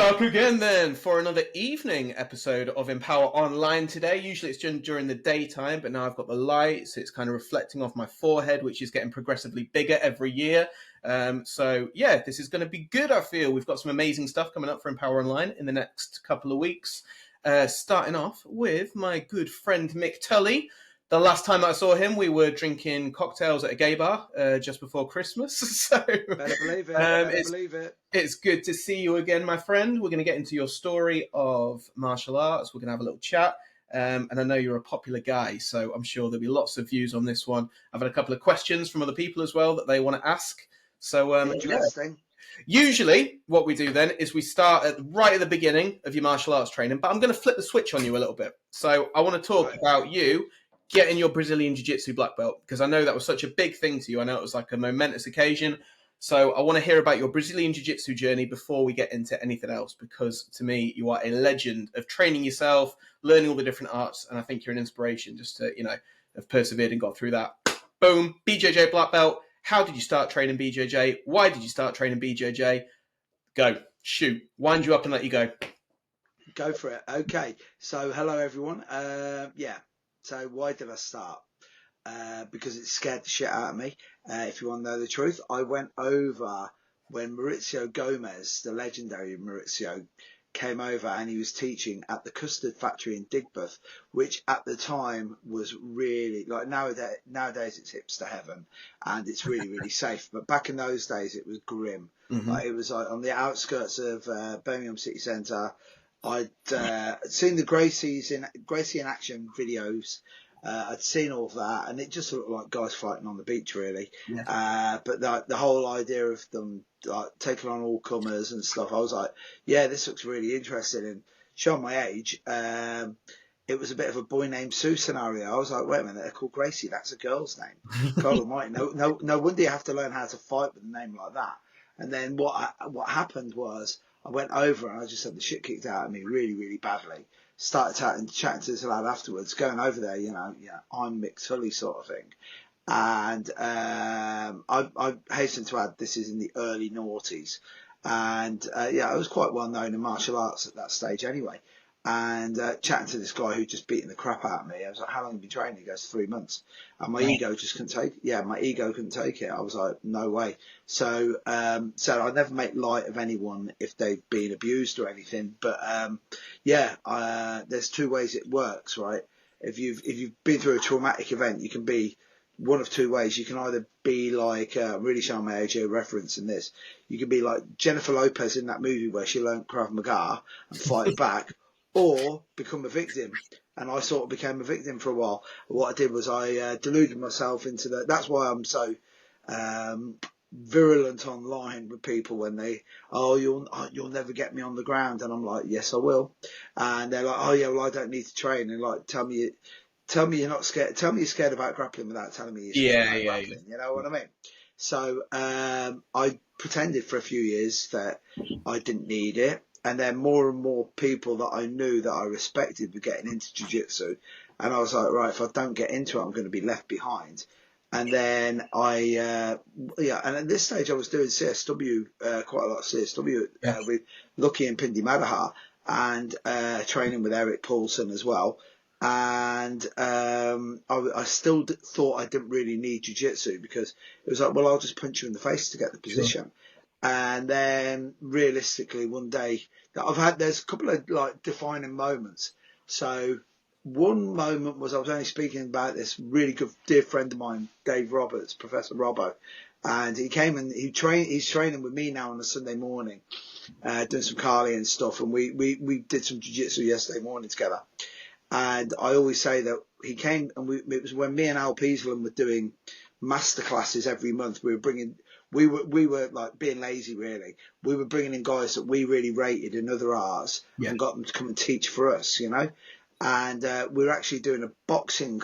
up again then for another evening episode of Empower Online today. Usually it's during the daytime, but now I've got the lights. It's kind of reflecting off my forehead, which is getting progressively bigger every year. So yeah, this is going to be good, I feel. We've got some amazing stuff coming up for Empower Online in the next couple of weeks. Starting off with my good friend Mick Tully. The last time I saw him, we were drinking cocktails at a gay bar just before Christmas. So Better believe it. Believe it. It's good to see you again, my friend. We're going to get into your story of martial arts. We're going to have a little chat. And I know you're a popular guy, so I'm sure there'll be lots of views on this one. I've had a couple of questions from other people as well that they want to ask. So Interesting. Usually what we do then is we start right at the beginning of your martial arts training, but I'm going to flip the switch on you a little bit. So I want to talk about you getting your Brazilian Jiu-Jitsu black belt, because I know that was such a big thing to you. I know it was like a momentous occasion. So I want to hear about your Brazilian Jiu-Jitsu journey before we get into anything else, because to me, you are a legend of training yourself, learning all the different arts, and I think you're an inspiration just to, have persevered and got through that. Boom, BJJ black belt. How did you start training BJJ? Why did you start training BJJ? Go, shoot, wind you up and let you go. Go for it. Okay. So hello, everyone. So why did I start? Because it scared the shit out of me. If you want to know the truth, I went over when Maurizio Gomez, the legendary Maurizio, came over, and he was teaching at the custard factory in Digbeth, which at the time was really like nowadays it's hipster heaven and it's really, really safe. But back in those days, it was grim. Mm-hmm. It was on the outskirts of Birmingham City Centre. I'd seen the Gracie in action videos. I'd seen all of that, and it just looked like guys fighting on the beach, really. Yeah. But the whole idea of them taking on all comers and stuff, I was like, yeah, this looks really interesting. And showing my age, it was a bit of a boy named Sue scenario. I was like, wait a minute, they're called Gracie. That's a girl's name. God almighty. No wonder you have to learn how to fight with a name like that. And then what happened was I went over and I just had the shit kicked out of me really, really badly. Started chatting to this lad afterwards, going over there, I'm Mick Tully sort of thing. And I hasten to add, this is in the early noughties. And I was quite well known in martial arts at that stage anyway. And chatting to this guy who'd just beaten the crap out of me. I was like, how long have you been training? He goes, 3 months. And my ego just couldn't take it. Yeah, my ego couldn't take it. I was like, no way. So I never make light of anyone if they've been abused or anything. But there's two ways it works, right? If you've been through a traumatic event, you can be one of two ways. You can either be like, really showing my age here, referencing this. You can be like Jennifer Lopez in that movie where she learned Krav Maga and fight back. Or become a victim. And I sort of became a victim for a while. What I did was I deluded myself into that. That's why I'm so virulent online with people when you'll never get me on the ground. And I'm like, yes, I will. And they're like, oh yeah, well, I don't need to train. And like, tell me you're not scared. Tell me you're scared about grappling without telling me you're scared about grappling. You know what I mean? So I pretended for a few years that I didn't need it. And then more and more people that I knew that I respected were getting into jiu-jitsu. And I was like, right, if I don't get into it, I'm going to be left behind. And then and at this stage I was doing CSW, quite a lot of CSW with Lucky and Pindi Madaha, and training with Eric Paulson as well. And I still thought I didn't really need jiu-jitsu, because it was like, well, I'll just punch you in the face to get the position. Sure. And then realistically one day there's a couple of like defining moments. So one moment was I was only speaking about this really good dear friend of mine, Dave Roberts, Professor Robbo. And he came and he's training with me now on a Sunday morning, doing some Kali and stuff. And we did some jiu-jitsu yesterday morning together. And I always say that he came and it was when me and Al Peaslin were doing masterclasses every month. We were like being lazy, really. We were bringing in guys that we really rated in other arts and got them to come and teach for us, And we were actually doing a boxing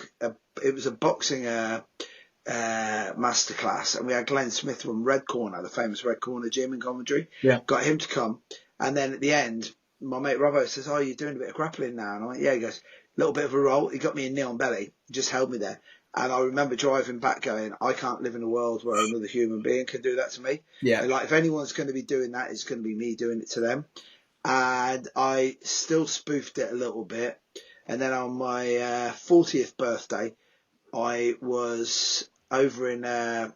masterclass, and we had Glenn Smith from Red Corner, the famous Red Corner gym in Coventry. Yeah. Got him to come, and then at the end, my mate Robbo says, "Oh, you're doing a bit of grappling now?" And I went, "Yeah." He goes, "A little bit of a roll." He got me a knee on belly, just held me there. And I remember driving back going, I can't live in a world where another human being can do that to me. Yeah. And like, if anyone's going to be doing that, it's going to be me doing it to them. and I still spoofed it a little bit. And then on my 40th birthday, I was over in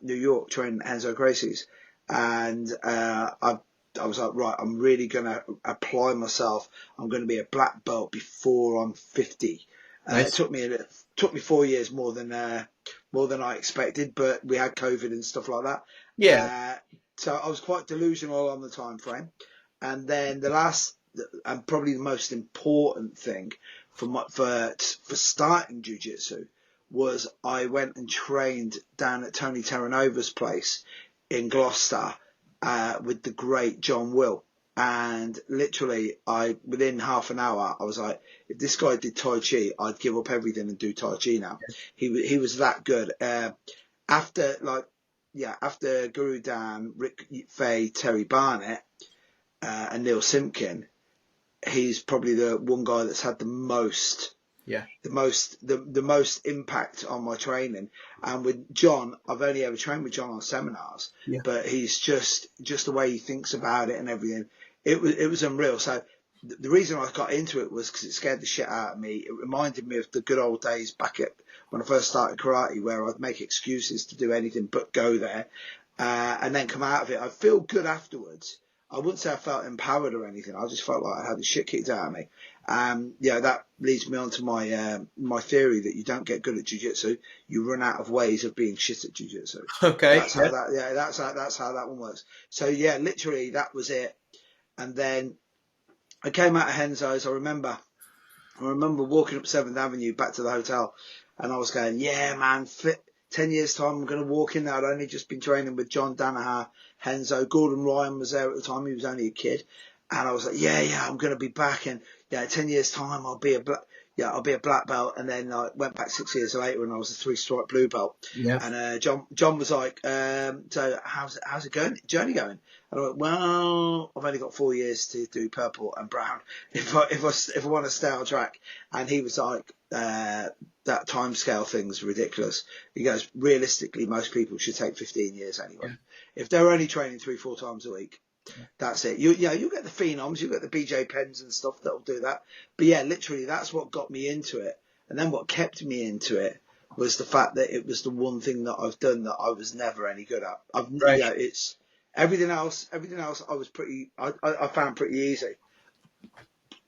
New York training Enzo Gracie's, and I was like, right, I'm really going to apply myself. I'm going to be a black belt before I'm 50. Nice. It took me 4 years more than I expected, but we had COVID and stuff like that. Yeah. So I was quite delusional on the time frame. And then the last and probably the most important thing for starting jiu-jitsu was I went and trained down at Tony Terranova's place in Gloucester with the great John Will. And literally, within half an hour, I was like, if this guy did Tai Chi, I'd give up everything and do Tai Chi now. He was that good. After Guru Dan, Rick Fay, Terry Barnett, and Neil Simpkin, he's probably the one guy that's had the most impact on my training. And with John, I've only ever trained with John on seminars, but he's just the way he thinks about it and everything. It was unreal. So the reason I got into it was because it scared the shit out of me. It reminded me of the good old days back when I first started karate, where I'd make excuses to do anything but go there, and then come out of it. I feel good afterwards. I wouldn't say I felt empowered or anything. I just felt like I had the shit kicked out of me. That leads me on to my theory that you don't get good at jiu-jitsu. You run out of ways of being shit at jiu-jitsu. Okay. That's how that one works. So yeah, literally that was it. And then I came out of Henzo's. I remember walking up 7th Avenue back to the hotel, and I was going, yeah, man, 10 years time, I'm going to walk in there. I'd only just been training with John Danaher, Henzo. Gordon Ryan was there at the time. He was only a kid. And I was like, yeah, I'm going to be back. And 10 years time, I'll be a black belt. And then I went back 6 years later and I was a 3-stripe blue belt. Yeah. And John was like, so how's it journey going? And I went, well, I've only got 4 years to do purple and brown if I want to stay on track. And he was like, that time scale thing's ridiculous. He goes, realistically, most people should take 15 years anyway. Yeah. If they're only training 3-4 times a week, that's it. You'll get the phenoms, you'll get the BJ pens and stuff that'll do that. But yeah, literally, that's what got me into it. And then what kept me into it was the fact that it was the one thing that I've done that I was never any good at. It's everything else I found pretty easy.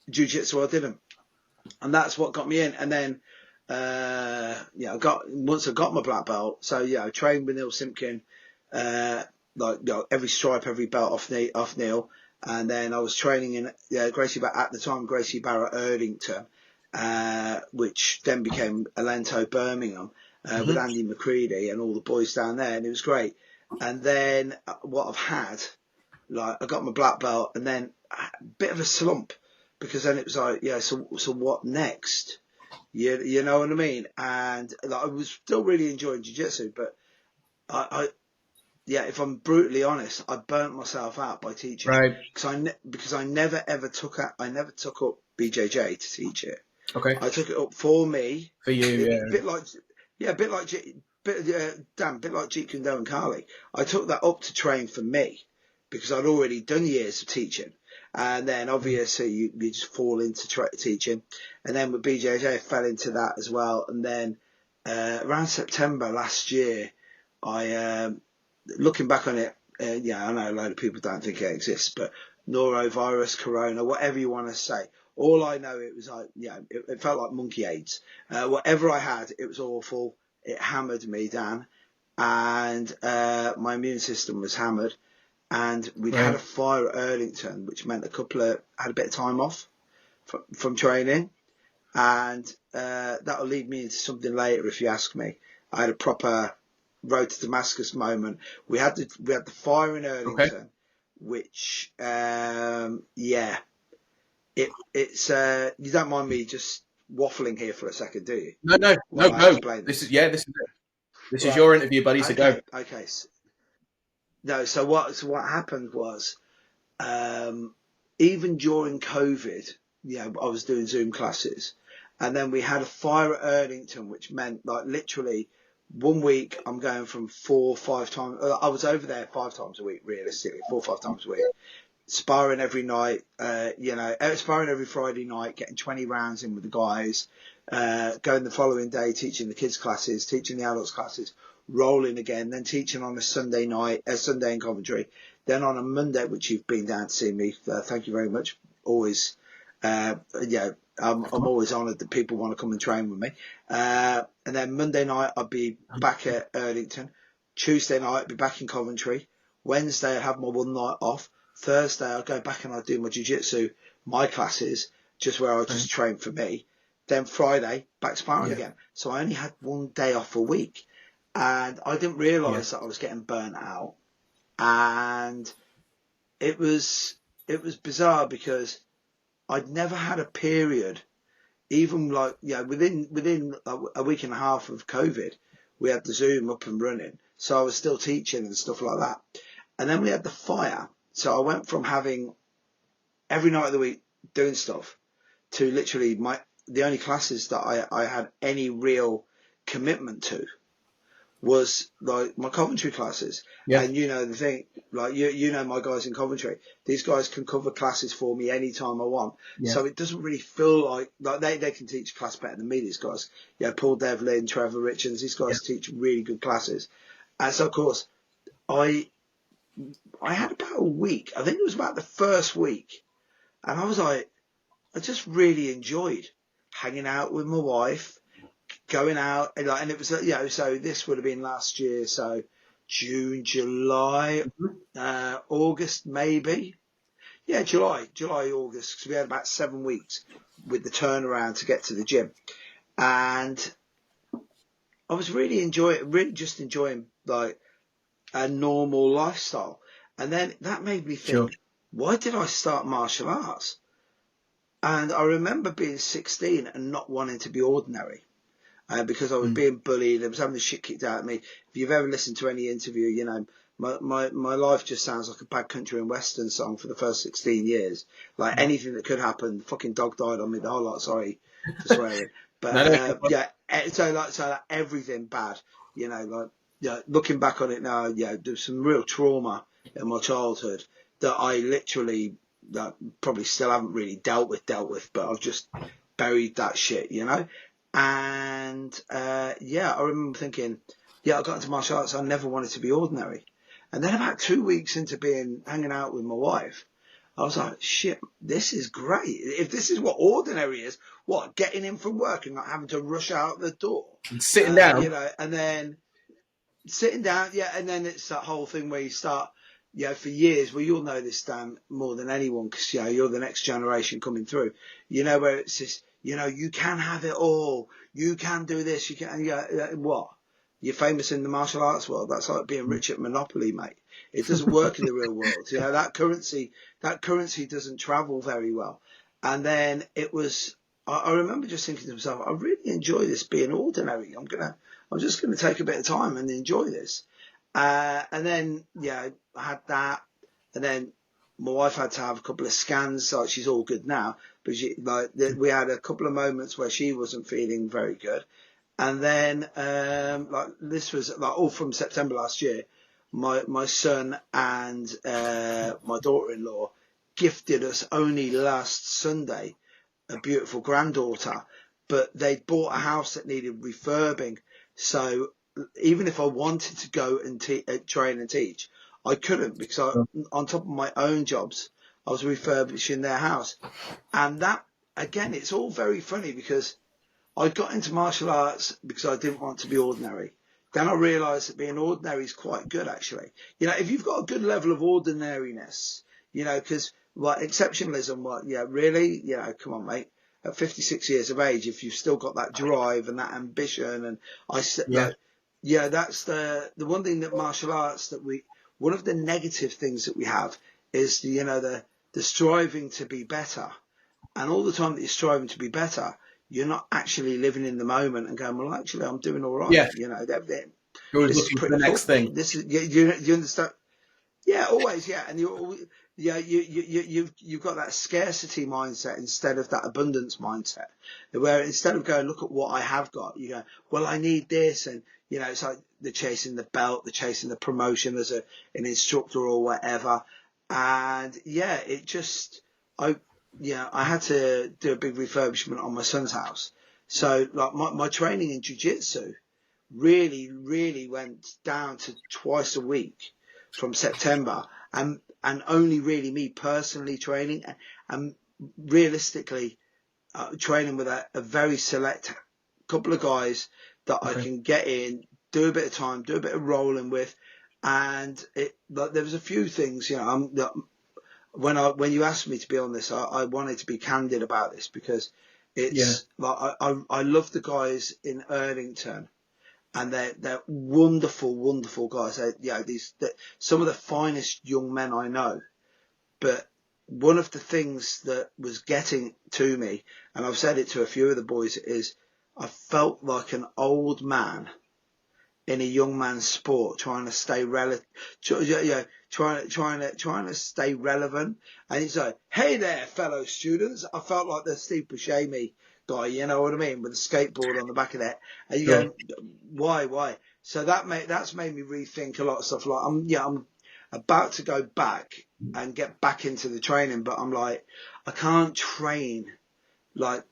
Jiu-jitsu I didn't. And that's what got me in. And then once I got my black belt, so I trained with Neil Simpkin, every stripe, every belt off Neil, and then I was training in Gracie Barra Erdington, which then became Alento Birmingham, with Andy McCready and all the boys down there, and it was great. And then what I've had, I got my black belt, and then a bit of a slump, because then it was like, so what next? You know what I mean? And I was still really enjoying jiu-jitsu, but if I'm brutally honest, I burnt myself out by teaching. Right. Because I never took up BJJ to teach it. Okay. I took it up for me. For you, A bit like Jeet Kune Do and Kali. I took that up to train for me because I'd already done years of teaching. And then obviously you just fall into teaching. And then with BJJ, I fell into that as well. And then around September last year, looking back on it, I know a load of people don't think it exists, but norovirus, corona, whatever you want to say. All I know, it was like, it felt like monkey AIDS. Whatever I had, it was awful. It hammered me, Dan. And my immune system was hammered. And we'd had a fire at Erdington, which meant had a bit of time off from training. And that'll lead me into something later if you ask me. I had a proper road to Damascus moment. We had the fire in Erdington, which it's you don't mind me just waffling here for a second, do you? No. This is it. This is your interview, buddy. So go. Okay. So what happened was, even during COVID, I was doing Zoom classes, and then we had a fire at Erdington, which meant literally 1 week I'm going from 4 or 5 times. I was over there 5 times a week, realistically, 4 or 5 times a week. sparring every night, sparring every Friday night, getting 20 rounds in with the guys, going the following day, teaching the kids classes, teaching the adults classes, rolling again, then teaching on a Sunday night, a Sunday in Coventry, then on a Monday, which you've been down to see me. Thank you very much. Always, I'm always honoured that people want to come and train with me. And then Monday night, I'll be back at Erdington. Tuesday night, I'll be back in Coventry. Wednesday, I have my one night off. Thursday, I'll go back and I'll do my jiu-jitsu, my classes, just where I just train for me. Then Friday, back sparring again. So I only had one day off a week. And I didn't realise that I was getting burnt out. And it was bizarre because I'd never had a period, even like, within a week and a half of COVID, we had the Zoom up and running. So I was still teaching and stuff like that. And then we had the fire. So I went from having every night of the week doing stuff to literally the only classes that I had any real commitment to was like my Coventry classes. And the thing, like my guys in Coventry, these guys can cover classes for me anytime I want. So it doesn't really feel like they can teach class better than me, these guys. Paul Devlin, Trevor Richards, these guys teach really good classes. And so of course I had about a week, I think it was about the first week, and I was like, I just really enjoyed hanging out with my wife, going out, and it was, so this would have been last year, so June, July, August, maybe. Yeah, July, August, because we had about 7 weeks with the turnaround to get to the gym. And I was really just enjoying like a normal lifestyle. And then that made me think, why did I start martial arts? And I remember being 16 and not wanting to be ordinary. Because I was being bullied, I was having the shit kicked out of me. If you've ever listened to any interview, my life just sounds like a bad country and western song for the first 16 years. Like anything that could happen, fucking dog died on me the whole lot. Sorry for swearing, but so everything bad. Looking back on it now, there's some real trauma in my childhood that I literally probably still haven't really dealt with, but I've just buried that shit, And I remember thinking, I got into martial arts. I never wanted to be ordinary. And then about 2 weeks into hanging out with my wife, I was like, shit, this is great. If this is what ordinary is, what, getting in from work and not having to rush out the door. And sitting down. And then sitting down, and then it's that whole thing where you start, for years, well, you'll know this, Dan, more than anyone, because, you're the next generation coming through, where it's this, you can have it all. You can do this. You can, what? You're famous in the martial arts world. That's like being rich at Monopoly, mate. It doesn't work in the real world. That currency doesn't travel very well. And then it was, I remember just thinking to myself, I really enjoy this being ordinary. I'm just going to take a bit of time and enjoy this. And then, I had that. And then my wife had to have a couple of scans. Like, she's all good now, but we had a couple of moments where she wasn't feeling very good. And then, this was all from September last year. My son and my daughter-in-law gifted us only last Sunday a beautiful granddaughter, but they'd bought a house that needed refurbing. So even if I wanted to go and train and teach, I couldn't, because on top of my own jobs, I was refurbishing their house. And that, again, it's all very funny, because I got into martial arts because I didn't want to be ordinary. Then I realised that being ordinary is quite good, actually. If you've got a good level of ordinariness, because exceptionalism, really? Come on, mate. At 56 years of age, if you've still got that drive and that ambition, and that's the one thing that martial arts one of the negative things that we have is the striving to be better. And all the time that you're striving to be better, you're not actually living in the moment and going, well, actually, I'm doing all right. Yeah. Everything. You're always looking for the next thing. This is, you understand? Yeah, always. Yeah. And you've got that scarcity mindset instead of that abundance mindset, where instead of going, look at what I have got, you go, well, I need this. And, it's like the chasing the belt, the chasing the promotion as an instructor or whatever. And yeah, I had to do a big refurbishment on my son's house. So like my training in jiu-jitsu really went down to twice a week from September, and only really me personally training, and realistically training with a very select couple of guys that I can get in, do a bit of time, do a bit of rolling with. And there was a few things, when you asked me to be on this, I wanted to be candid about this, because it's like I love the guys in Erdington, and they're wonderful guys. They're some of the finest young men I know. But one of the things that was getting to me, and I've said it to a few of the boys, is I felt like an old man in a young man's sport, trying to stay trying to stay relevant. And he's like, "Hey there, fellow students." I felt like the Steve Buscemi guy, you know what I mean, with a skateboard on the back of that. And you go, why? So that's made me rethink a lot of stuff. Like I'm about to go back and get back into the training, but I'm like, I can't train like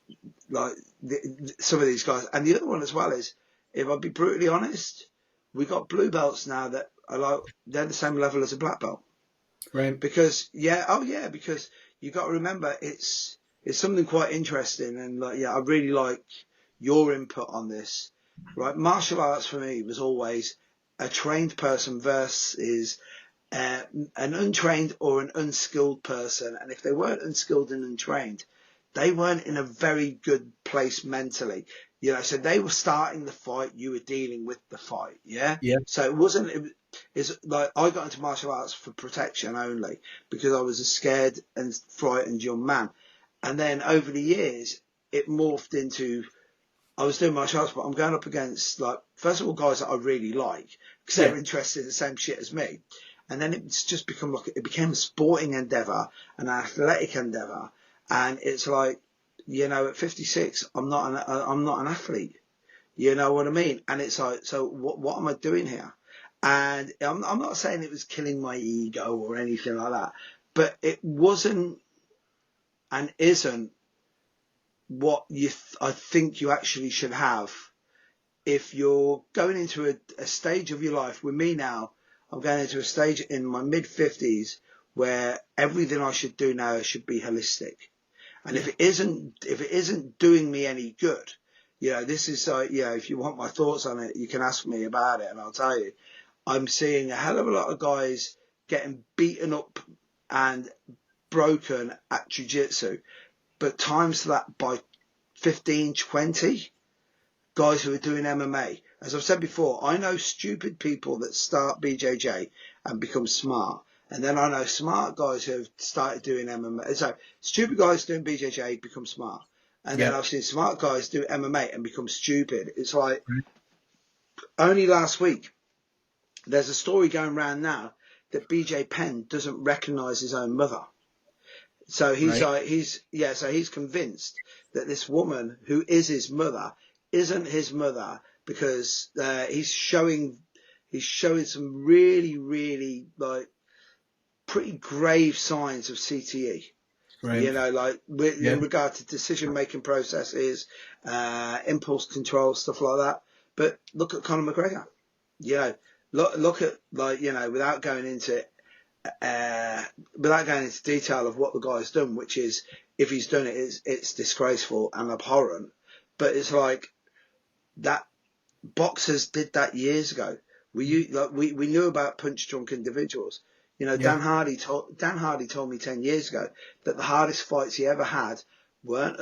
some of these guys. And the other one as well is, if I'll be brutally honest, we got blue belts now that are like, they're the same level as a black belt. Right. Because because you got to remember, it's something quite interesting, and I really like your input on this. Right, martial arts for me was always a trained person versus an untrained or an unskilled person, and if they weren't unskilled and untrained, they weren't in a very good place mentally. So they were starting the fight, you were dealing with the fight. Yeah. So it's like I got into martial arts for protection only, because I was a scared and frightened young man. And then over the years, it morphed into, I was doing martial arts, but I'm going up against, like, first of all, guys that I really like, because they're interested in the same shit as me. And then it's just it became a sporting endeavor, an athletic endeavor. And it's like, at 56, I'm not an athlete. You know what I mean? And it's like, so what am I doing here? And I'm not saying it was killing my ego or anything like that, but it wasn't and isn't what I think you actually should have if you're going into a stage of your life. With me now, I'm going into a stage in my mid-50s where everything I should do now should be holistic. And if it isn't doing me any good, this is if you want my thoughts on it, you can ask me about it and I'll tell you. I'm seeing a hell of a lot of guys getting beaten up and broken at jiu-jitsu, but times that by 15, 20 guys who are doing MMA. As I've said before, I know stupid people that start BJJ and become smart. And then I know smart guys who have started doing MMA. So stupid guys doing BJJ become smart. And then I've seen smart guys do MMA and become stupid. It's like, only last week, there's a story going around now that BJ Penn doesn't recognise his own mother. So he's convinced that this woman who is his mother isn't his mother, because he's showing some really like pretty grave signs of CTE. Right. In regard to decision-making processes, impulse control, stuff like that. But look at Conor McGregor. Look at, without going into detail of what the guy's done, which is, if he's done it, it's disgraceful and abhorrent. But it's like that. Boxers did that years ago. We knew about punch-drunk individuals. Dan Hardy told me 10 years ago that the hardest fights he ever had weren't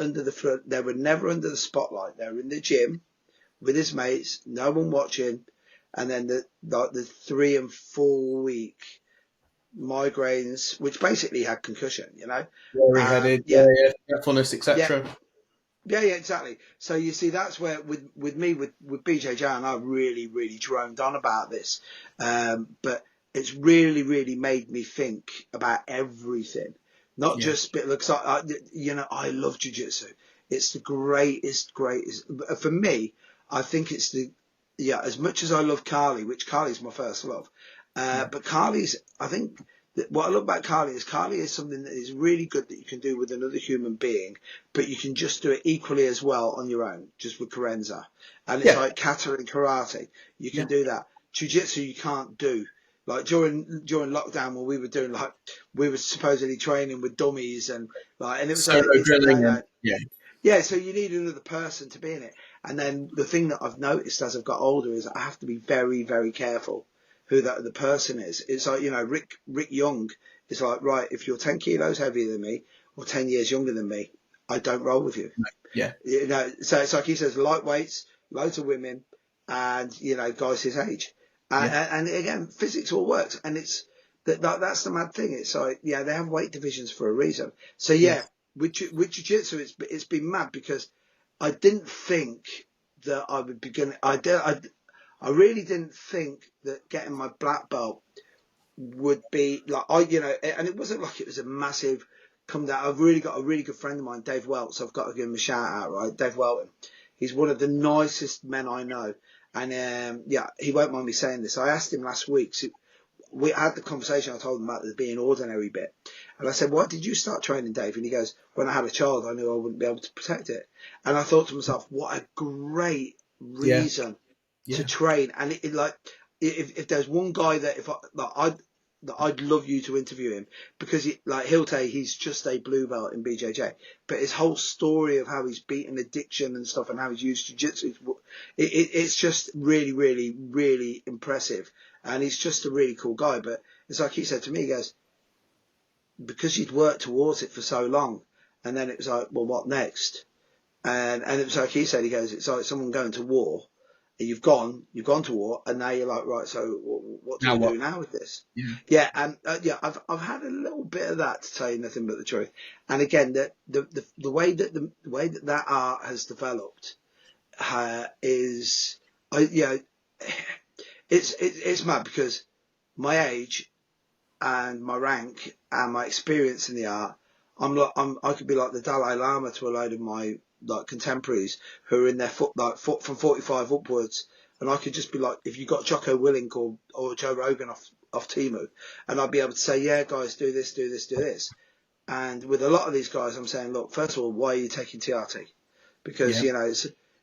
they were never under the spotlight. They were in the gym with his mates, no one watching, and then the 3 and 4 week migraines, which basically had concussion, headed, forgetfulness, etc. Yeah, exactly. So you see, that's where with me with BJJ, and I really droned on about this, but it's really made me think about everything, not just because I love jiu-jitsu. It's the greatest. For me, I think it's as much as I love Carly, which Carly's my first love, but Carly's, I think what I love about Carly is something that is really good that you can do with another human being, but you can just do it equally as well on your own, just with Karenza. And it's Yeah. like kata and karate. You can do that. Jiu-jitsu you can't do. Like during lockdown when we were supposedly training with dummies and it was Solo like, drilling and yeah, so you need another person to be in it. And then the thing that I've noticed as I've got older is I have to be very, very careful who the person is. It's like, Rick Young is like, right, if you're 10 kilos heavier than me or 10 years younger than me, I don't roll with you. Yeah. So it's like he says, lightweights, loads of women and, guys his age. And again, physics all works. And that's the mad thing. It's like, they have weight divisions for a reason. So with jiu-jitsu, it's been mad because I didn't think that I would be going I really didn't think that getting my black belt would be like, and it wasn't like it was a massive come down. I've really got a really good friend of mine, Dave Welts. I've got to give him a shout out, right? Dave Welton. He's one of the nicest men I know. And, he won't mind me saying this. I asked him last week, so we had the conversation. I told him about the being ordinary bit. And I said, why did you start training, Dave? And he goes, when I had a child, I knew I wouldn't be able to protect it. And I thought to myself, what a great reason to train. And if there's one guy that I'd love you to interview him because he'll tell you he's just a blue belt in BJJ, but his whole story of how he's beaten addiction and stuff and how he's used jiu-jitsu, it's just really, really, really impressive. And he's just a really cool guy. But it's like he said to me, he goes, because you'd worked towards it for so long. And then it was like, well, what next? And it was like he said, he goes, it's like someone going to war. You've gone to war, and now you're like, right. So what do we do now with this? And I've had a little bit of that, to tell you nothing but the truth. And again, the way that art has developed is, it's mad because my age and my rank and my experience in the art, I could be like the Dalai Lama to a load of my contemporaries who are in their foot from 45 upwards, and I could just be like, if you got Jocko Willink or Joe Rogan off Temu, and I'd be able to say, yeah, guys, do this, do this, do this. And with a lot of these guys, I'm saying, look, first of all, why are you taking TRT? Because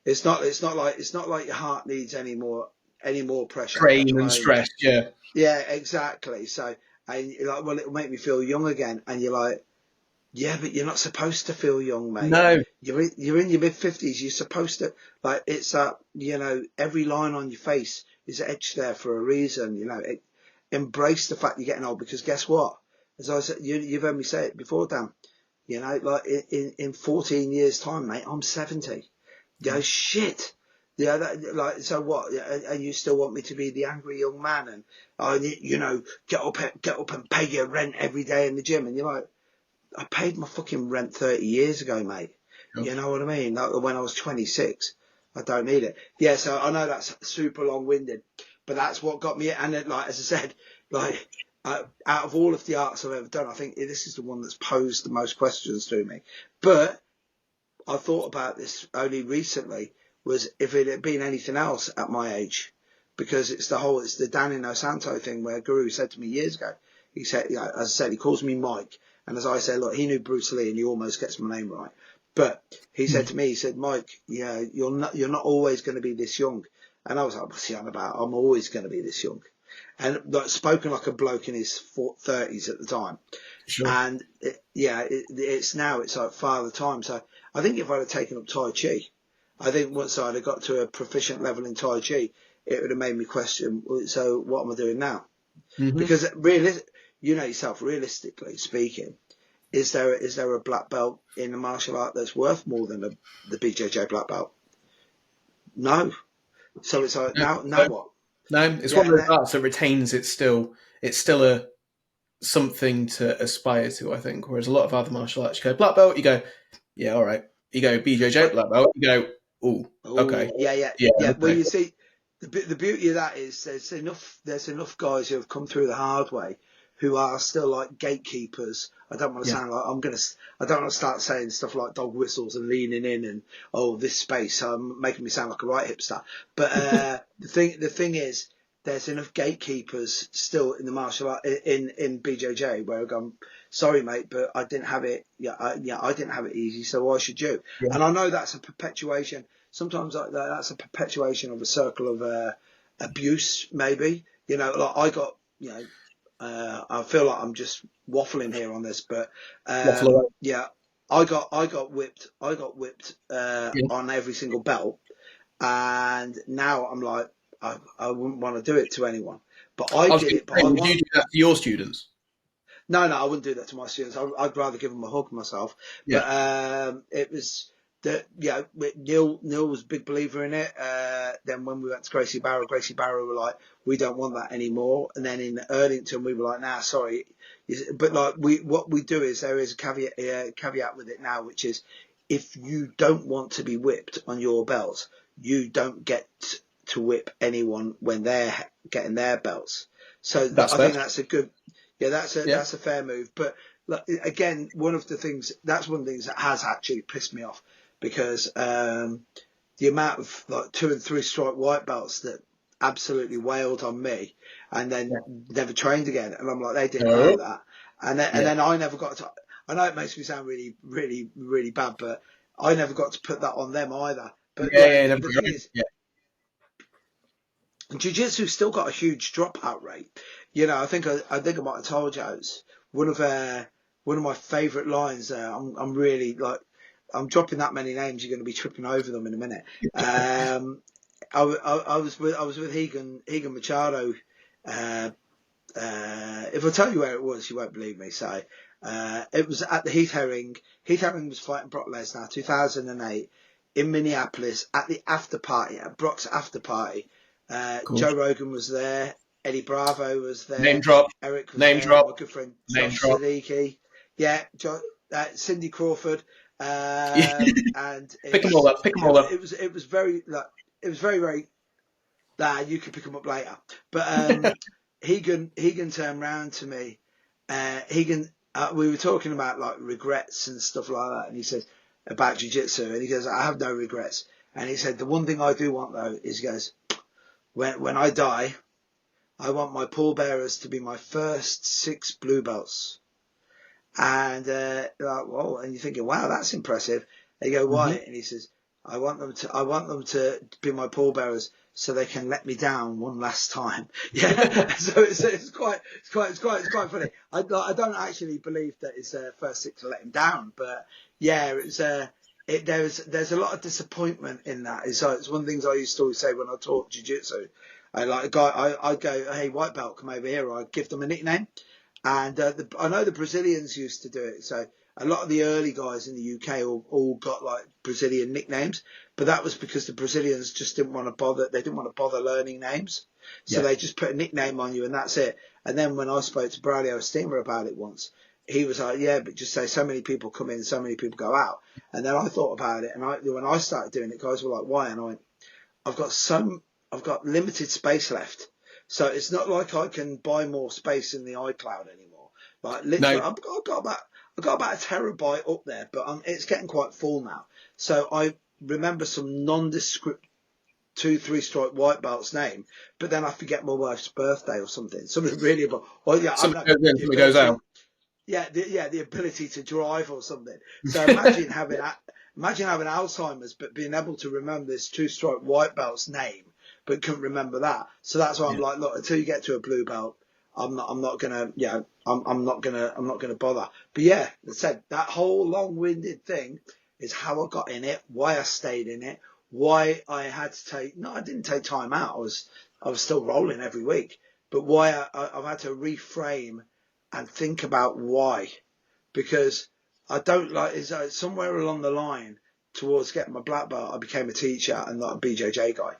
it's not like your heart needs any more pressure, strain and stress. Yeah, exactly. So, and you're like, well, it'll make me feel young again, and you're like, yeah, but you're not supposed to feel young, mate. No. You're in your mid-50s. You're supposed to, it's every line on your face is etched there for a reason. Embrace the fact you're getting old, because guess what? As I said, you've heard me say it before, Dan. In 14 years' time, mate, I'm 70. Shit. Yeah, so what? And you still want me to be the angry young man and get up and pay your rent every day in the gym? And you're like, I paid my fucking rent 30 years ago, mate. You know what I mean? When I was 26, I don't need it. Yeah, so I know that's super long-winded, but that's what got me. And as I said, out of all of the arts I've ever done, I think this is the one that's posed the most questions to me. But I thought about this only recently, was if it had been anything else at my age, because it's the Danny No Santo thing where Guru said to me years ago, he said, as I said, he calls me Mike. And as I said, look, he knew Bruce Lee and he almost gets my name right. But he said to me, he said, Mike, you're not always going to be this young. And I was like, what's he on about? I'm always going to be this young. And spoken like a bloke in his 30s at the time. Sure. And it's like Father Time. So I think if I'd have taken up Tai Chi, I think once I'd have got to a proficient level in Tai Chi, it would have made me question, so what am I doing now? Mm-hmm. Because yourself, realistically speaking, is there a black belt in a martial art that's worth more than the BJJ black belt? No. So it's like, now what? No, it's one of those arts that retains it's still a something to aspire to, I think. Whereas a lot of other martial arts, you go black belt, you go, yeah, all right. You go BJJ black belt, you go, ooh, okay. Yeah. Okay. Well, you see, the beauty of that is there's enough guys who have come through the hard way who are still like gatekeepers. I don't want to sound like I don't want to start saying stuff like dog whistles and leaning in and this space. Making me sound like a right hipster. But the thing is, there's enough gatekeepers still in the martial art in BJJ where I've gone, sorry mate, but I didn't have it. I didn't have it easy, so why should you? Yeah. And I know that's a perpetuation. Sometimes that's a perpetuation of a circle of abuse, maybe. Like I got, I feel like I'm just waffling here on this, but yeah, I got whipped. I got whipped on every single belt, and now I'm like, I wouldn't want to do it to anyone. But I did it. But would you do that to your students? No, I wouldn't do that to my students. I'd rather give them a hug myself. Yeah. But it was that, Neil was a big believer in it. Then when we went to Gracie Barrow were like, we don't want that anymore. And then in Erdington, we were like, nah, sorry. But like what we do is there is a caveat with it now, which is if you don't want to be whipped on your belts, you don't get to whip anyone when they're getting their belts. So I think that's a good. Yeah, that's a fair move. But look, again, one of the things that has actually pissed me off because the amount of like 2 and 3 stripe white belts that absolutely wailed on me and then never trained again. And I'm like, they didn't know that. And then I never got to. I know it makes me sound really, really, really bad, but I never got to put that on them either. But the thing is, Jiu-Jitsu still got a huge dropout rate. I think I might have told you it's one of my favourite lines. I'm really like I'm dropping that many names. You're going to be tripping over them in a minute. I was with Higan Machado. If I tell you where it was, you won't believe me. So it was at the Heath Herring. Heath Herring was fighting Brock Lesnar 2008 in Minneapolis at the after party, at Brock's after party. Cool. Joe Rogan was there. Eddie Bravo was there. Name drop. Eric was Name there. drop. My good friend Josh Siddiqui. Yeah, Cindy Crawford. And pick them all up. It was very very. You could pick them up later. But Higan turned round to me. We were talking about like regrets and stuff like that, and he says about jiu-jitsu, and he goes, I have no regrets. And he said the one thing I do want though is, he goes, when I die, I want my pallbearers to be my first 6 blue belts. And and you're thinking, wow, that's impressive. They go, why? Mm-hmm. And he says, I want them to be my pallbearers so they can let me down one last time. Yeah. So it's quite funny. I don't actually believe that his first 6 will let him down, but yeah, there's a lot of disappointment in that. It's one of the things I used to always say when I taught jiu-jitsu. I go, hey, white belt, come over here. Or I give them a nickname. And I know the Brazilians used to do it. So a lot of the early guys in the UK all got like Brazilian nicknames, but that was because the Brazilians just didn't want to bother. They didn't want to bother learning names, so they just put a nickname on you and that's it. And then when I spoke to Braulio Steamer about it once, he was like, "Yeah, but just say so many people come in, so many people go out." And then I thought about it, and when I started doing it, guys were like, "Why?" And I went, I've got limited space left. So it's not like I can buy more space in the iCloud anymore. Like literally, I've got about a terabyte up there, but it's getting quite full now. So I remember some nondescript 2-3 stripe white belt's name, but then I forget my wife's birthday or something. Something really about. Well, yeah, something goes out. Yeah, the ability to drive or something. So imagine having Alzheimer's, but being able to remember this 2-stripe white belt's name, but couldn't remember that. So that's why I'm like, look, until you get to a blue belt, I'm not gonna bother. But yeah, as I said, that whole long-winded thing is how I got in it, why I stayed in it, why I had to I didn't take time out. I was still rolling every week, but why I've had to reframe and think about why, because I don't like is somewhere along the line towards getting my black belt, I became a teacher and not a BJJ guy.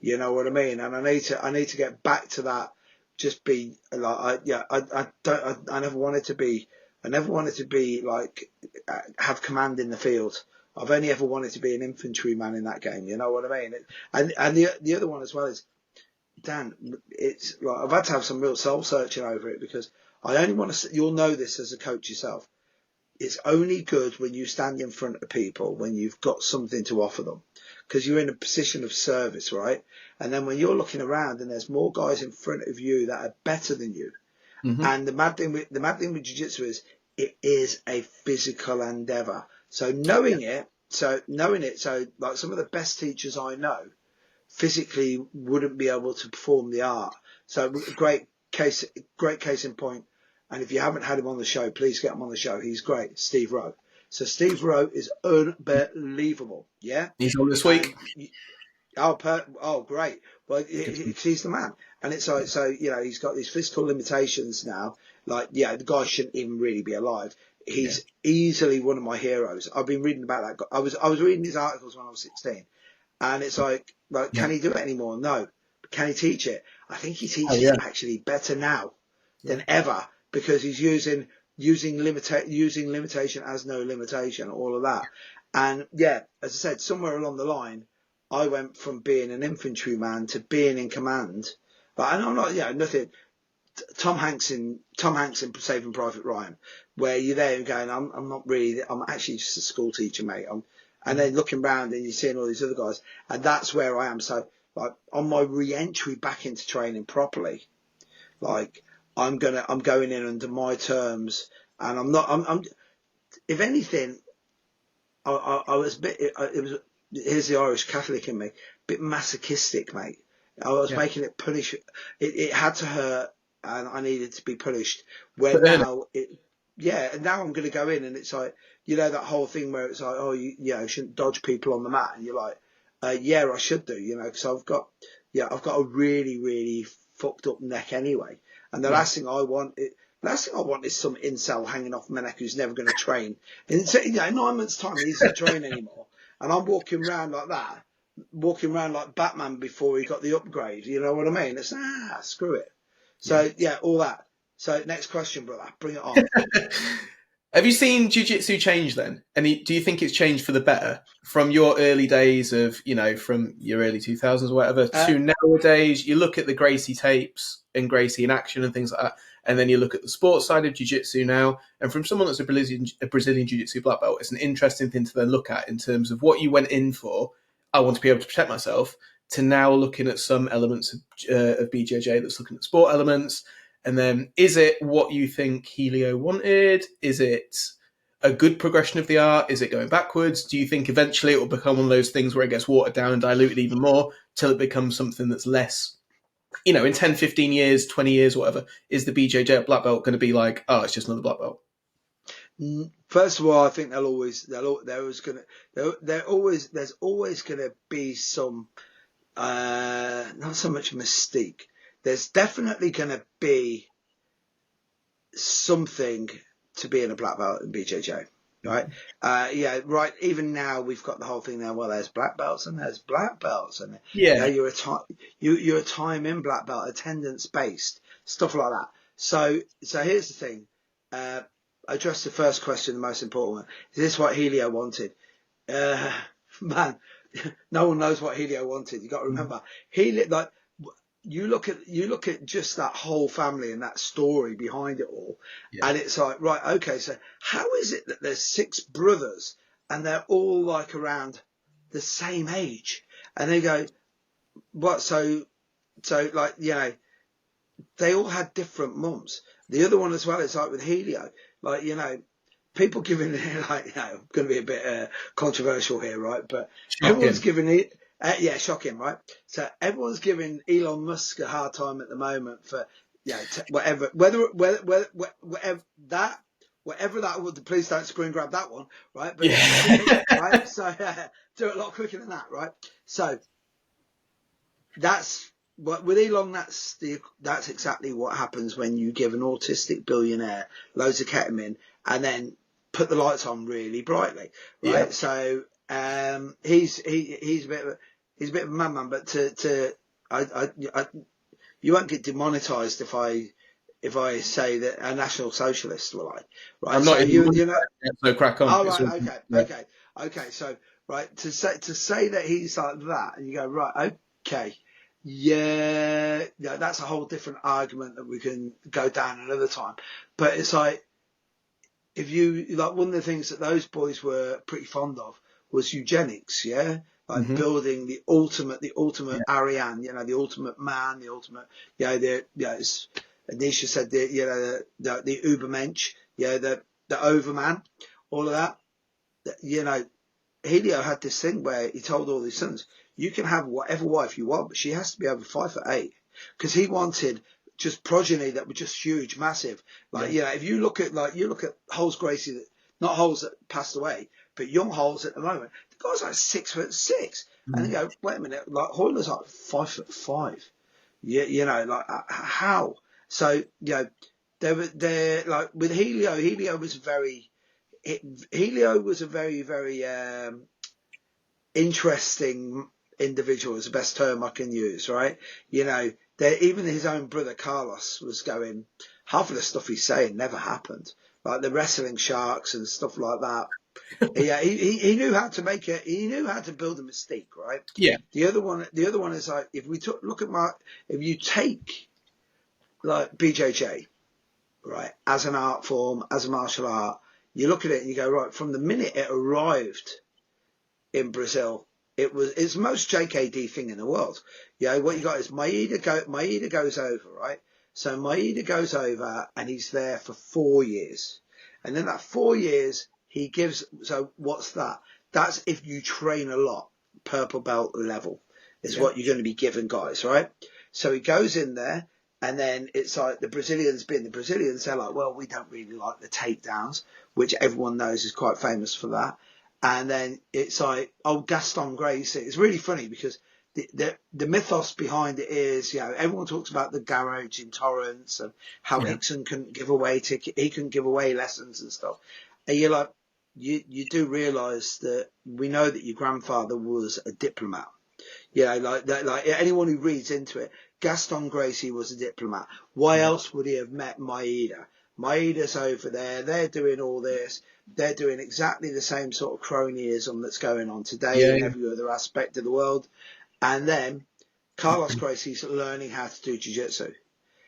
You know what I mean? And I need to get back to that. Just be like, I never wanted to be like have command in the field. I've only ever wanted to be an infantryman in that game. You know what I mean? And the other one as well is, Dan, it's like I've had to have some real soul searching over it, because I only want to. You'll know this as a coach yourself. It's only good when you stand in front of people when you've got something to offer them, because you're in a position of service, right? And then when you're looking around and there's more guys in front of you that are better than you, and the mad thing with jiu-jitsu is it is a physical endeavor. So knowing it, so like some of the best teachers I know physically wouldn't be able to perform the art. So great case in point. And if you haven't had him on the show, please get him on the show. He's great. Steve Rowe. So Steve Rowe is unbelievable. Yeah. He's on this week. Oh, great. Well, he's the man. And it's like, so, you know, he's got these physical limitations now. Like, yeah, the guy shouldn't even really be alive. He's easily one of my heroes. I've been reading about that guy. I was reading his articles when I was 16. And it's like, can he do it anymore? No. But can he teach it? I think he teaches it actually better now than ever, because he's using limitation as no limitation, all of that. And yeah, as I said, somewhere along the line, I went from being an infantryman to being in command. But and I'm not, nothing. Tom Hanks in Saving Private Ryan, where you're there and going, I'm actually just a school teacher, mate. And then looking around and you're seeing all these other guys, and that's where I am. So like on my re-entry back into training properly, like I'm going in under my terms, and I'm if anything, I was a bit, here's the Irish Catholic in me, a bit masochistic, mate. I was making it punish. It had to hurt, and I needed to be punished. Where now and now I'm going to go in, and it's like, that whole thing where it's like, oh, you shouldn't dodge people on the mat, and you're like, I should do, because I've got a really, really fucked up neck anyway, and the last thing I want is some incel hanging off my neck who's never going to train. And so, 9 months' time, he doesn't train anymore, and I'm walking around like that, walking around like Batman before he got the upgrade. You know what I mean? It's screw it. So all that. So next question, brother, bring it on. Have you seen jiu-jitsu change then? And do you think it's changed for the better from your early days of, from your early 2000s or whatever to nowadays? You look at the Gracie tapes and Gracie in action and things like that, and then you look at the sports side of jiu-jitsu now. And from someone that's a Brazilian jiu-jitsu black belt, it's an interesting thing to then look at in terms of what you went in for. I want to be able to protect myself, to now looking at some elements of BJJ that's looking at sport elements. And then, is it what you think Helio wanted? Is it a good progression of the art? Is it going backwards? Do you think eventually it will become one of those things where it gets watered down and diluted even more till it becomes something that's less, in 10, 15 years, 20 years, whatever, is the BJJ black belt going to be like, oh, it's just another black belt? First of all, I think there's always going to be some, not so much mystique. There's definitely going to be something to being a black belt in BJJ, right? Right. Even now we've got the whole thing there. Well, there's black belts and there's black belts, and you're a time in black belt, attendance based stuff like that. So here's the thing. Address the first question, the most important one. Is this what Helio wanted? Man, no one knows what Helio wanted. You got to remember, you look at just that whole family and that story behind it all, and it's like, right, okay, so how is it that there's 6 brothers and they're all like around the same age, and they go, what? So like, they all had different mums. The other one as well, it's like with Helio, like, people giving like, I'm going to be a bit controversial here, right? But everyone's giving it. Shocking, right? So everyone's giving Elon Musk a hard time at the moment for whatever that would. Please don't screen grab that one, right? But right. So do it a lot quicker than that, right? So that's what with Elon. That's exactly what happens when you give an autistic billionaire loads of ketamine and then put the lights on really brightly, right? Yeah. So he's a bit of a madman, but you won't get demonetized if I say that a national socialist, will I? Right. I'm not. So crack on. Oh, right. Okay. So right, to say that he's like that, and you go, right, okay, that's a whole different argument that we can go down another time. But it's like, if you like, one of the things that those boys were pretty fond of was eugenics, like Mm-hmm. building the ultimate Ariane, the ultimate man, the ultimate, Anisha said the Ubermensch, the Overman, all of that. Helio had this thing where he told all his sons, you can have whatever wife you want, but she has to be over 5'8", because he wanted just progeny that were just huge, massive. If you look at Holes Gracie, not Holes that passed away, but young Holes at the moment, the guy's like 6'6", and you go, wait a minute, like Hoyler's like 5'5". How? So they're like with Helio. Helio was a very, very interesting individual, is the best term I can use, right? Even his own brother Carlos was going, half of the stuff he's saying never happened, like the wrestling sharks and stuff like that. Yeah, he knew how to make it. He knew how to build a mystique, right? Yeah. The other one is like, if you take like BJJ, right, as an art form, as a martial art, you look at it and you go, right, from the minute it arrived in Brazil, it's the most JKD thing in the world. What you got is Maeda goes over, right? So Maeda goes over and he's there for 4 years. And then that 4 years, he gives, so what's that? That's if you train a lot, purple belt level is what you're going to be given, guys, right? So he goes in there, and then it's like the Brazilians, they're like, well, we don't really like the takedowns, which everyone knows is quite famous for that. And then it's like, Gaston Gracie. It's really funny because the mythos behind it is, everyone talks about the garage in Torrance and how Hickson couldn't give away he couldn't give away lessons and stuff. And you're like, you do realise that we know that your grandfather was a diplomat. Like anyone who reads into it, Gaston Gracie was a diplomat. Why else would he have met Maeda? Maeda's over there. They're doing all this. They're doing exactly the same sort of cronyism that's going on today in every other aspect of the world. And then Carlos Gracie's learning how to do jiu-jitsu.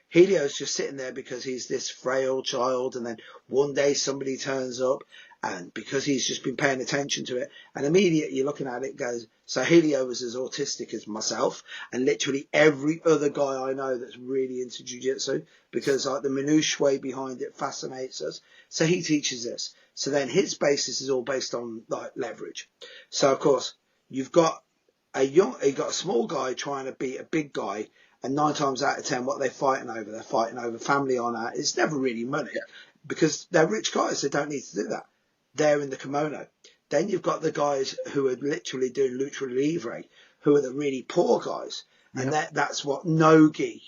Helio's just sitting there because he's this frail child, and then one day somebody turns up, and because he's just been paying attention to it, and immediately you're looking at it goes, so Helio was as autistic as myself and literally every other guy I know that's really into jiu-jitsu, because like the minutiae behind it fascinates us. So he teaches this. So then his basis is all based on like leverage. So of course you've got a small guy trying to beat a big guy, and 9 times out of 10, what they're fighting over? They're fighting over family honour. It's never really money because they're rich guys. They don't need to do that. They're in the kimono. Then you've got the guys who are literally doing lucha libre, who are the really poor guys. And that's what no-gi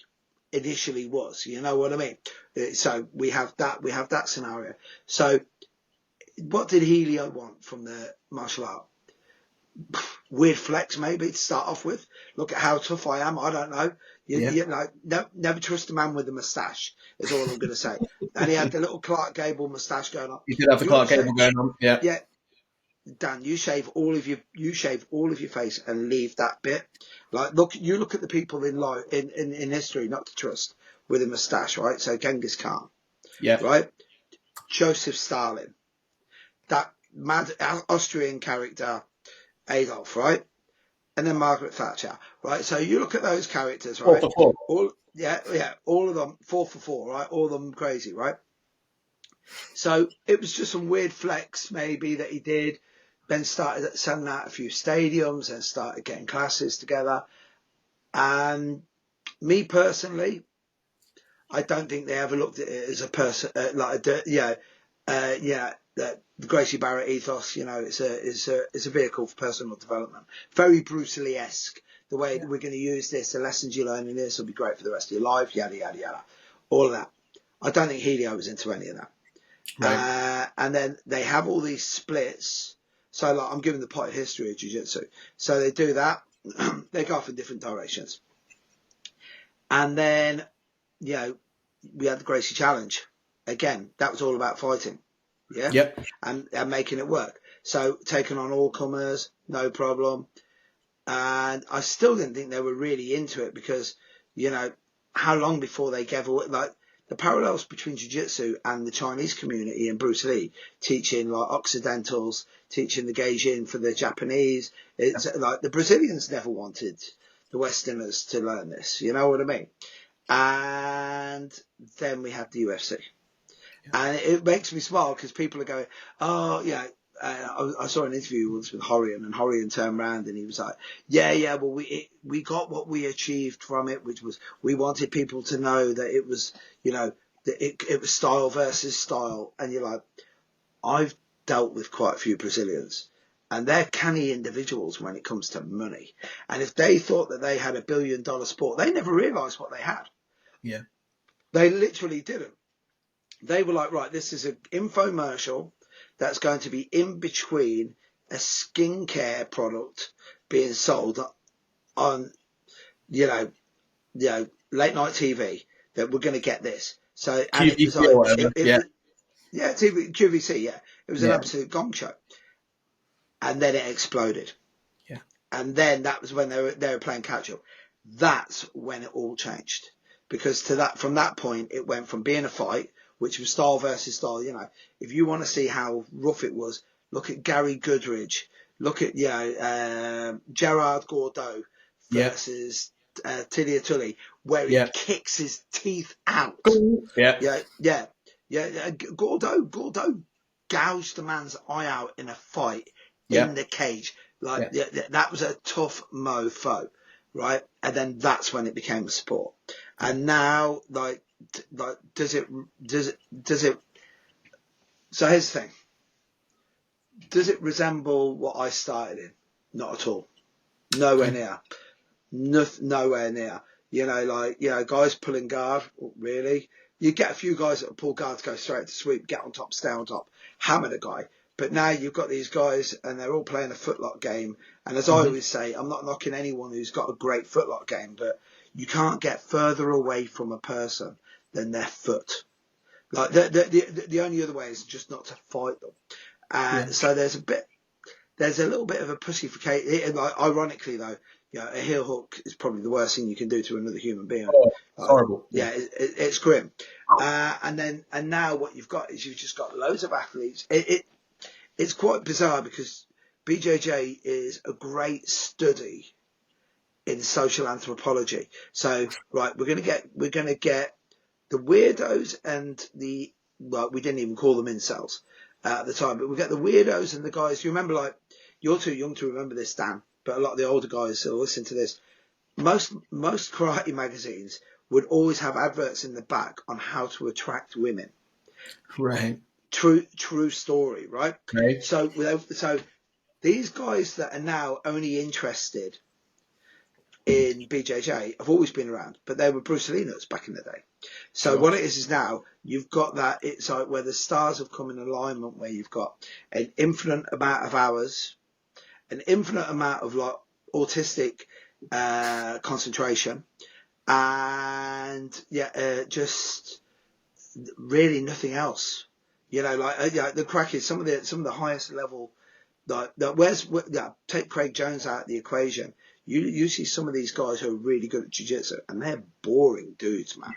initially was. You know what I mean? So we have that scenario. So what did Helio want from the martial art? Weird flex, maybe, to start off with. Look at how tough I am. I don't know. Never trust a man with a moustache, is all I'm going to say. And he had the little Clark Gable moustache going on. You did have the Clark Gable going on. Yeah. Yeah. Dan, you shave all of your face and leave that bit. Like, look at the people in history not to trust with a moustache, right? So Genghis Khan. Yeah. Right? Joseph Stalin. That mad Austrian character, Adolf, right? And then Margaret Thatcher, right? So you look at those characters, right? 4 for 4. All of them 4 for 4, right? All of them crazy, right? So it was just some weird flex maybe that he did, then started sending out a few stadiums and started getting classes together. And me personally, I don't think they ever looked at it as a person that the Gracie Barrett ethos, it's a vehicle for personal development. Very Bruce Lee-esque. The way that we're going to use this, the lessons you learn in this will be great for the rest of your life, yada, yada, yada. All of that. I don't think Helio was into any of that. Right. And then they have all these splits. So like, I'm giving the potted history of jiu-jitsu. So they do that. They go off in different directions. And then, we had the Gracie Challenge. Again, that was all about fighting. Yeah. Yep. And making it work. So taking on all comers, no problem. And I still didn't think they were really into it because, how long before they gave away, like the parallels between jiu-jitsu and the Chinese community and Bruce Lee teaching like Occidentals, teaching the Gaijin for the Japanese. It's like the Brazilians never wanted the Westerners to learn this. You know what I mean? And then we had the UFC. And it makes me smile because people are going, oh, yeah. I saw an interview once with Horian, and Horian turned around and he was like, yeah, well, we got what we achieved from it, which was we wanted people to know that it was, you know, that it was style versus style. And you're like, I've dealt with quite a few Brazilians, and they're canny individuals when it comes to money. And if they thought that they had $1 billion sport, they never realised what they had. Yeah. They literally didn't. They were like, right, this is an infomercial that's going to be in between a skincare product being sold on, you know, late night TV, that we're going to get this. So, and it was like, QVC, yeah. It was an absolute gong show. And then it exploded. Yeah. And then that was when they were playing catch up. That's when it all changed. Because from that point, it went from being a fight, which was style versus style. You know, if you want to see how rough it was, look at Gary Goodridge. Look at, Gerard Gordeau versus Tilia Tully, where he kicks his teeth out. Gordeau gouged the man's eye out in a fight in the cage. That was a tough mofo, right? And then that's when it became a sport. And now, does it? So here's the thing. Does it resemble what I started in? Not at all. Nowhere near. Nowhere near. You know, guys pulling guard, really. You get a few guys that pull guard to go straight to sweep, get on top, stay on top, hammer the guy. But now you've got these guys and they're all playing a footlock game. And as I always say, I'm not knocking anyone who's got a great footlock game, but you can't get further away from a person than their foot. Like the only other way is just not to fight them. And so there's a little bit of a pussification. Like, ironically though, a heel hook is probably the worst thing you can do to another human being. It's horrible. Yeah, it's grim. And now what you've got is you've just got loads of athletes. It's quite bizarre because BJJ is a great study in social anthropology. So, right, we're going to get the weirdos and we didn't even call them incels at the time, but we get the weirdos and the guys. You remember, like, you're too young to remember this, Dan, but a lot of the older guys will listen to this. Most karate magazines would always have adverts in the back on how to attract women. Right. True story, right? Okay. So these guys that are now only interested in BJJ have always been around, but they were Bruce Lee nuts back in the day. So what it is now, you've got that, it's like where the stars have come in alignment, where you've got an infinite amount of hours, an infinite amount of like autistic concentration, and just really nothing else. You know, like the crack is some of the highest level. Take Craig Jones out of the equation. You see some of these guys who are really good at jiu-jitsu, and they're boring dudes, man.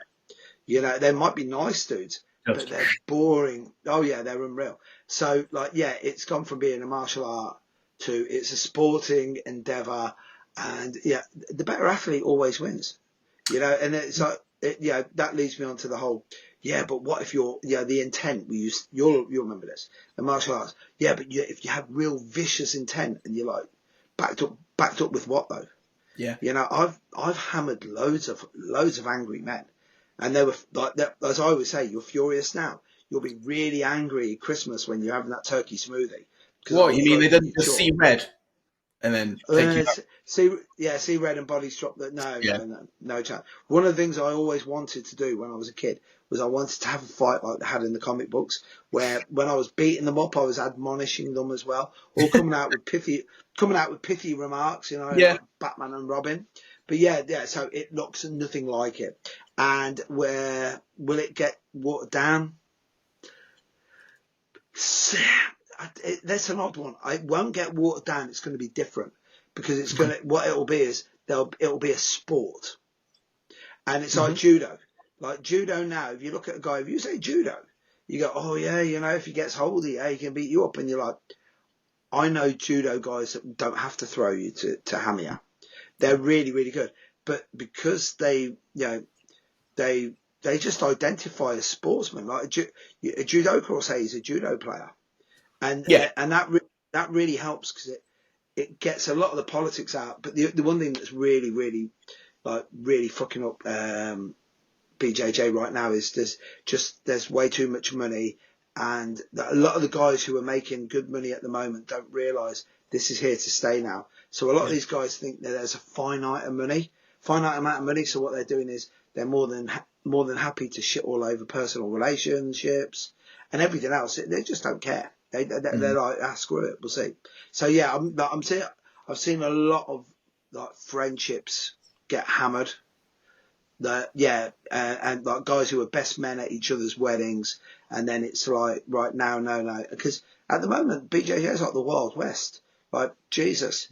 You know, they might be nice dudes, but they're boring. Oh yeah, they're unreal. So it's gone from being a martial art to it's a sporting endeavor, and the better athlete always wins. You know, and it's like that leads me on to the whole. Yeah, but what if the intent we use? You'll remember this. The martial arts. Yeah, but if you have real vicious intent and you're like backed up with what though? Yeah. You know, I've hammered loads of angry men, and they were like, as I always say, you're furious now. You'll be really angry at Christmas when you're having that turkey smoothie. What, you mean they didn't just see red and then take you back? See red and bodies drop. No chance. One of the things I always wanted to do when I was a kid was I wanted to have a fight like they had in the comic books, where when I was beating them up, I was admonishing them as well, or coming out with pithy remarks, you know, like Batman and Robin. But so it looks nothing like it. And where will it get watered down? That's an odd one. It won't get watered down. It's going to be different because what it'll be is it'll be a sport, and it's like judo. Like judo now, if you look at a guy, if you say judo, you go, oh yeah, you know, if he gets hold of you, he can beat you up. And you're like, I know judo guys that don't have to throw you to hammer you. They're really, really good. But because they, they just identify as sportsmen. Like a judoka will say he's a judo player. And Yeah. and that really helps because it gets a lot of the politics out. But the one thing that's really, really, like, really fucking up BJJ right now is there's way too much money, and a lot of the guys who are making good money at the moment don't realise this is here to stay now. So a lot of these guys think that there's a finite amount of money. So what they're doing is they're more than happy to shit all over personal relationships and everything else. They just don't care. They're like, screw it, we'll see. So yeah, I've seen a lot of like friendships get hammered. And like guys who are best men at each other's weddings, and then it's like, right now, no, because at the moment BJJ is like the Wild West. Like Jesus,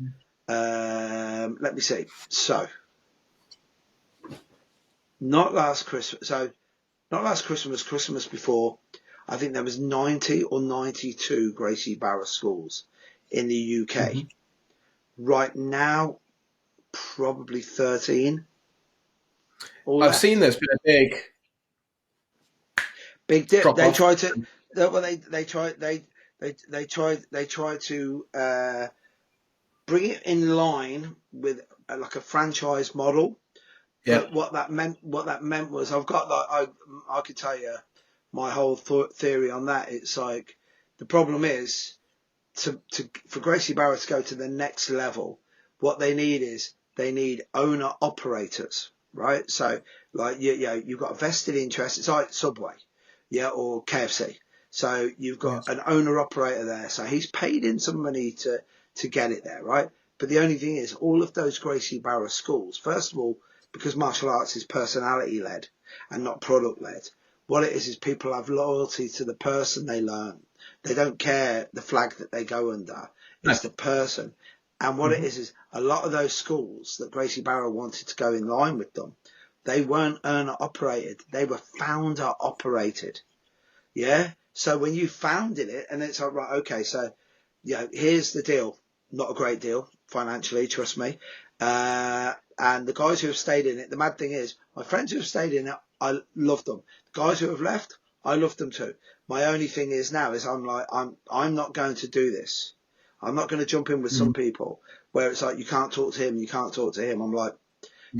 let me see. So not last Christmas, Christmas before, I think there was 90 or 92 Gracie Barra schools in the UK. Right now, probably 13. I've seen there's been a big dip. drop They off. try to. Well, they try to bring it in line with like a franchise model. Yeah. But what that meant was, I've got like, I could tell you my whole theory on that. It's like, the problem is for Gracie Barra to go to the next level, what they need owner operators, right? So like you've got a vested interest. It's like Subway, or KFC. So you've got an owner operator there. So he's paid in some money to get it there, right? But the only thing is, all of those Gracie Barra schools, first of all, because martial arts is personality led and not product led, what it is people have loyalty to the person they learn. They don't care the flag that they go under. It's the person. And what it is a lot of those schools that Gracie Barra wanted to go in line with them, they weren't owner operated. They were founder operated. Yeah. So when you founded it, and it's like, right, okay, so here's the deal. Not a great deal financially, trust me. And the guys who have stayed in it, the mad thing is, my friends who have stayed in it, I love them. The guys who have left, I love them too. My only thing is now is I'm not going to do this. I'm not going to jump in with some people where it's like, you can't talk to him, you can't talk to him. I'm like,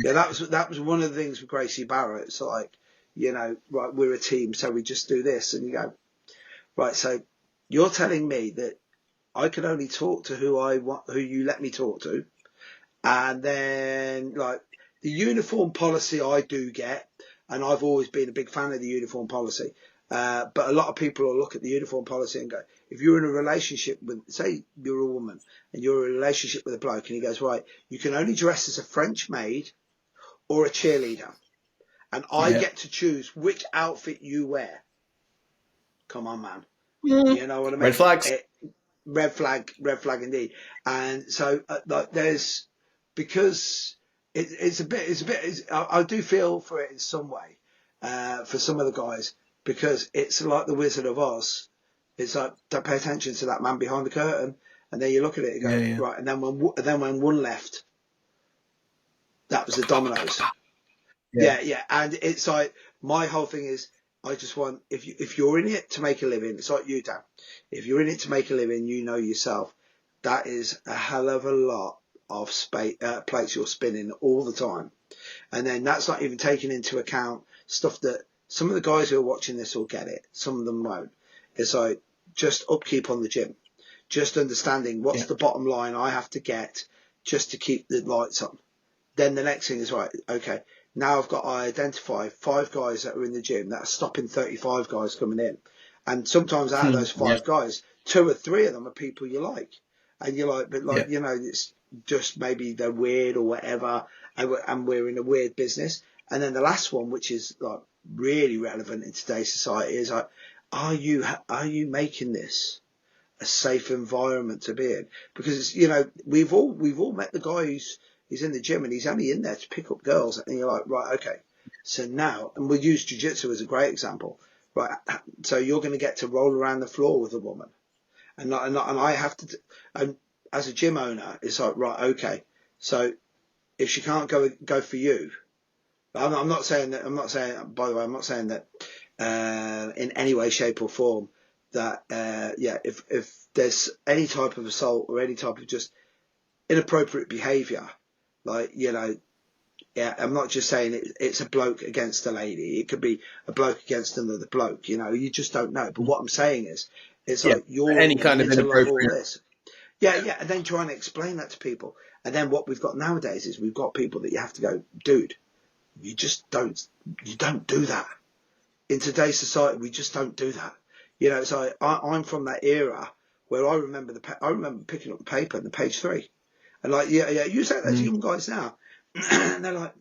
that was one of the things with Gracie Barra. It's like, right, we're a team, so we just do this. And you go, right, so you're telling me that I can only talk to who you let me talk to. And then, like, the uniform policy I do get, and I've always been a big fan of the uniform policy. But a lot of people will look at the uniform policy and go, if you're in a relationship with, say you're a woman and you're in a relationship with a bloke, and he goes, right, you can only dress as a French maid or a cheerleader, and I get to choose which outfit you wear. Come on, man. You know what I mean? Red flags. Red flag indeed. And so, like, because it's a bit, I do feel for it in some way, for some of the guys, because it's like the Wizard of Oz. It's like, don't pay attention to that man behind the curtain. And then you look at it and go, right. And then when one left, that was the dominoes. Yeah. And it's like, my whole thing is, I just want, if you're in it to make a living, it's like you, Dan. If you're in it to make a living, you know yourself, that is a hell of a lot of plates you're spinning all the time. And then that's not even taking into account stuff that some of the guys who are watching this will get it. Some of them won't. It's like, just upkeep on the gym. Just understanding what's the bottom line I have to get just to keep the lights on. Then the next thing is, right, okay, now I've got to identify 5 guys that are in the gym that are stopping 35 guys coming in. And sometimes out of those 5 guys, 2 or 3 of them are people you like. And you're like, but like, it's just maybe they're weird or whatever. And we're in a weird business. And then the last one, which is like really relevant in today's society, is like, are you making this a safe environment to be in? Because, we've all met the guy who's in the gym and he's only in there to pick up girls. And you're like, right, okay. So now, and we'll use jiu-jitsu as a great example, right? So you're going to get to roll around the floor with a woman, and I have to, and as a gym owner, it's like, right, okay, so if she can't go for you, I'm not saying that. By the way, I'm not saying that in any way, shape, or form that if there's any type of assault or any type of just inappropriate behaviour, like, yeah, I'm not just saying it's a bloke against a lady. It could be a bloke against another bloke. You just don't know. But what I'm saying is, it's like you're any kind of meant to love all inappropriate. this. Yeah, and then trying to explain that to people. And then what we've got nowadays is we've got people that you have to go, dude, you don't do that. In today's society, we just don't do that. It's like I'm from that era where I remember picking up the paper and the page 3, and like, you say that to young guys now, and they're like,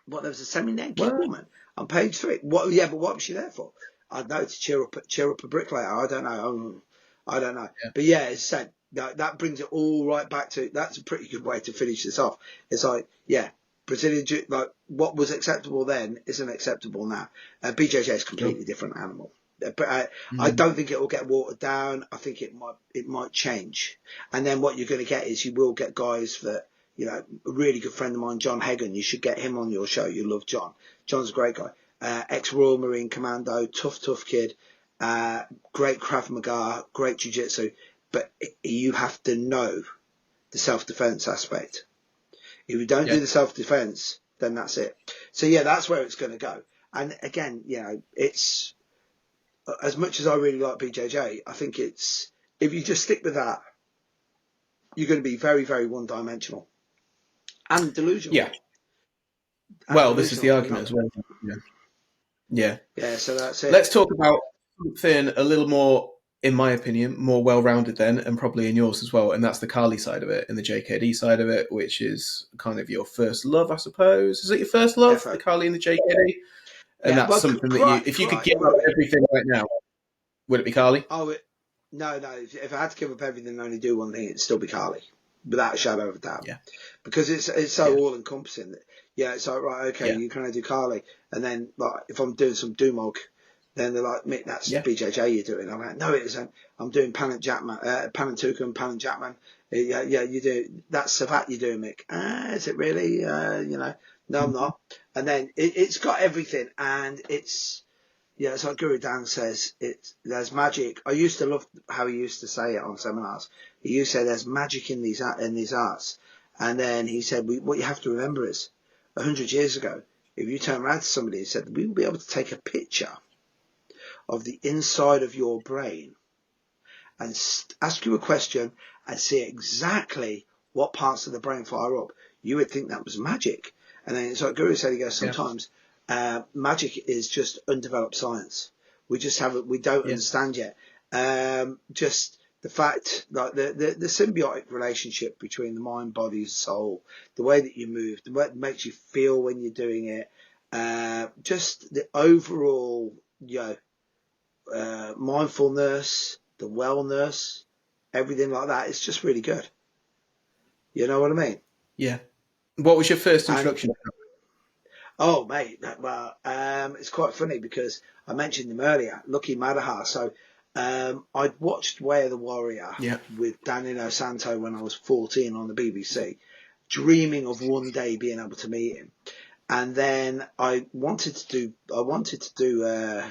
"What? There was a semi-naked woman on page 3? What? Yeah, but what was she there for? I don't know, to cheer up a bricklayer. I don't know. I don't know. Yeah. But yeah, it's said that brings it all right back to. That's a pretty good way to finish this off. It's like, yeah. Brazilian, like, what was acceptable then isn't acceptable now. BJJ is a completely different animal, but I don't think it will get watered down. I think it might change, and then what you're going to get is you will get guys that, a really good friend of mine, John Hagan. You should get him on your show. You love John. John's a great guy, ex-Royal Marine Commando, tough kid, great Krav Maga, great Jiu Jitsu, but you have to know the self-defense aspect. If you don't do the self-defense, then that's it. So yeah, that's where it's going to go. And again, it's, as much as I really like BJJ, I think it's, if you just stick with that, you're going to be very, very one-dimensional and delusional. Yeah. Well, this is the argument as well. Yeah. Yeah. So that's it. Let's talk about something a little more, in my opinion, more well-rounded then, and probably in yours as well, and that's the Kali side of it and the JKD side of it, which is kind of your first love, I suppose. Is it your first love, the Kali and the JKD? And that's something that if you could give up everything right now, would it be Kali? Oh, no. If I had to give up everything and only do one thing, it'd still be Kali, without a shadow of a doubt. Yeah. Because it's so all-encompassing. Yeah, it's like, right, okay, you can only do Kali, and then, like, if I'm doing some Dumog, then they're like, Mick, that's BJJ you're doing. I'm like, no, it isn't. I'm doing Pan and Tuka and Pan and Jackman. Yeah, you do. That's Savat you're doing, Mick. Is it really? No, I'm not. And then it's got everything, and it's like Guru Dan says, there's magic. I used to love how he used to say it on seminars. He used to say there's magic in these arts. And then he said, what you have to remember is, 100 years ago, if you turn around to somebody and said, we will be able to take a picture of the inside of your brain and ask you a question and see exactly what parts of the brain fire up, you would think that was magic. And then it's like Guru said, he goes, sometimes magic is just undeveloped science. We don't understand yet. Just the fact that the symbiotic relationship between the mind, body, soul, the way that you move, the way it makes you feel when you're doing it, just the overall, mindfulness, the wellness, everything like that. It's just really good. You know what I mean? Yeah. What was your first introduction? Oh, mate, it's quite funny because I mentioned him earlier, Lucky Madahar. So I'd watched Way of the Warrior with Danilo Santo when I was 14 on the BBC, dreaming of one day being able to meet him. And then I wanted to do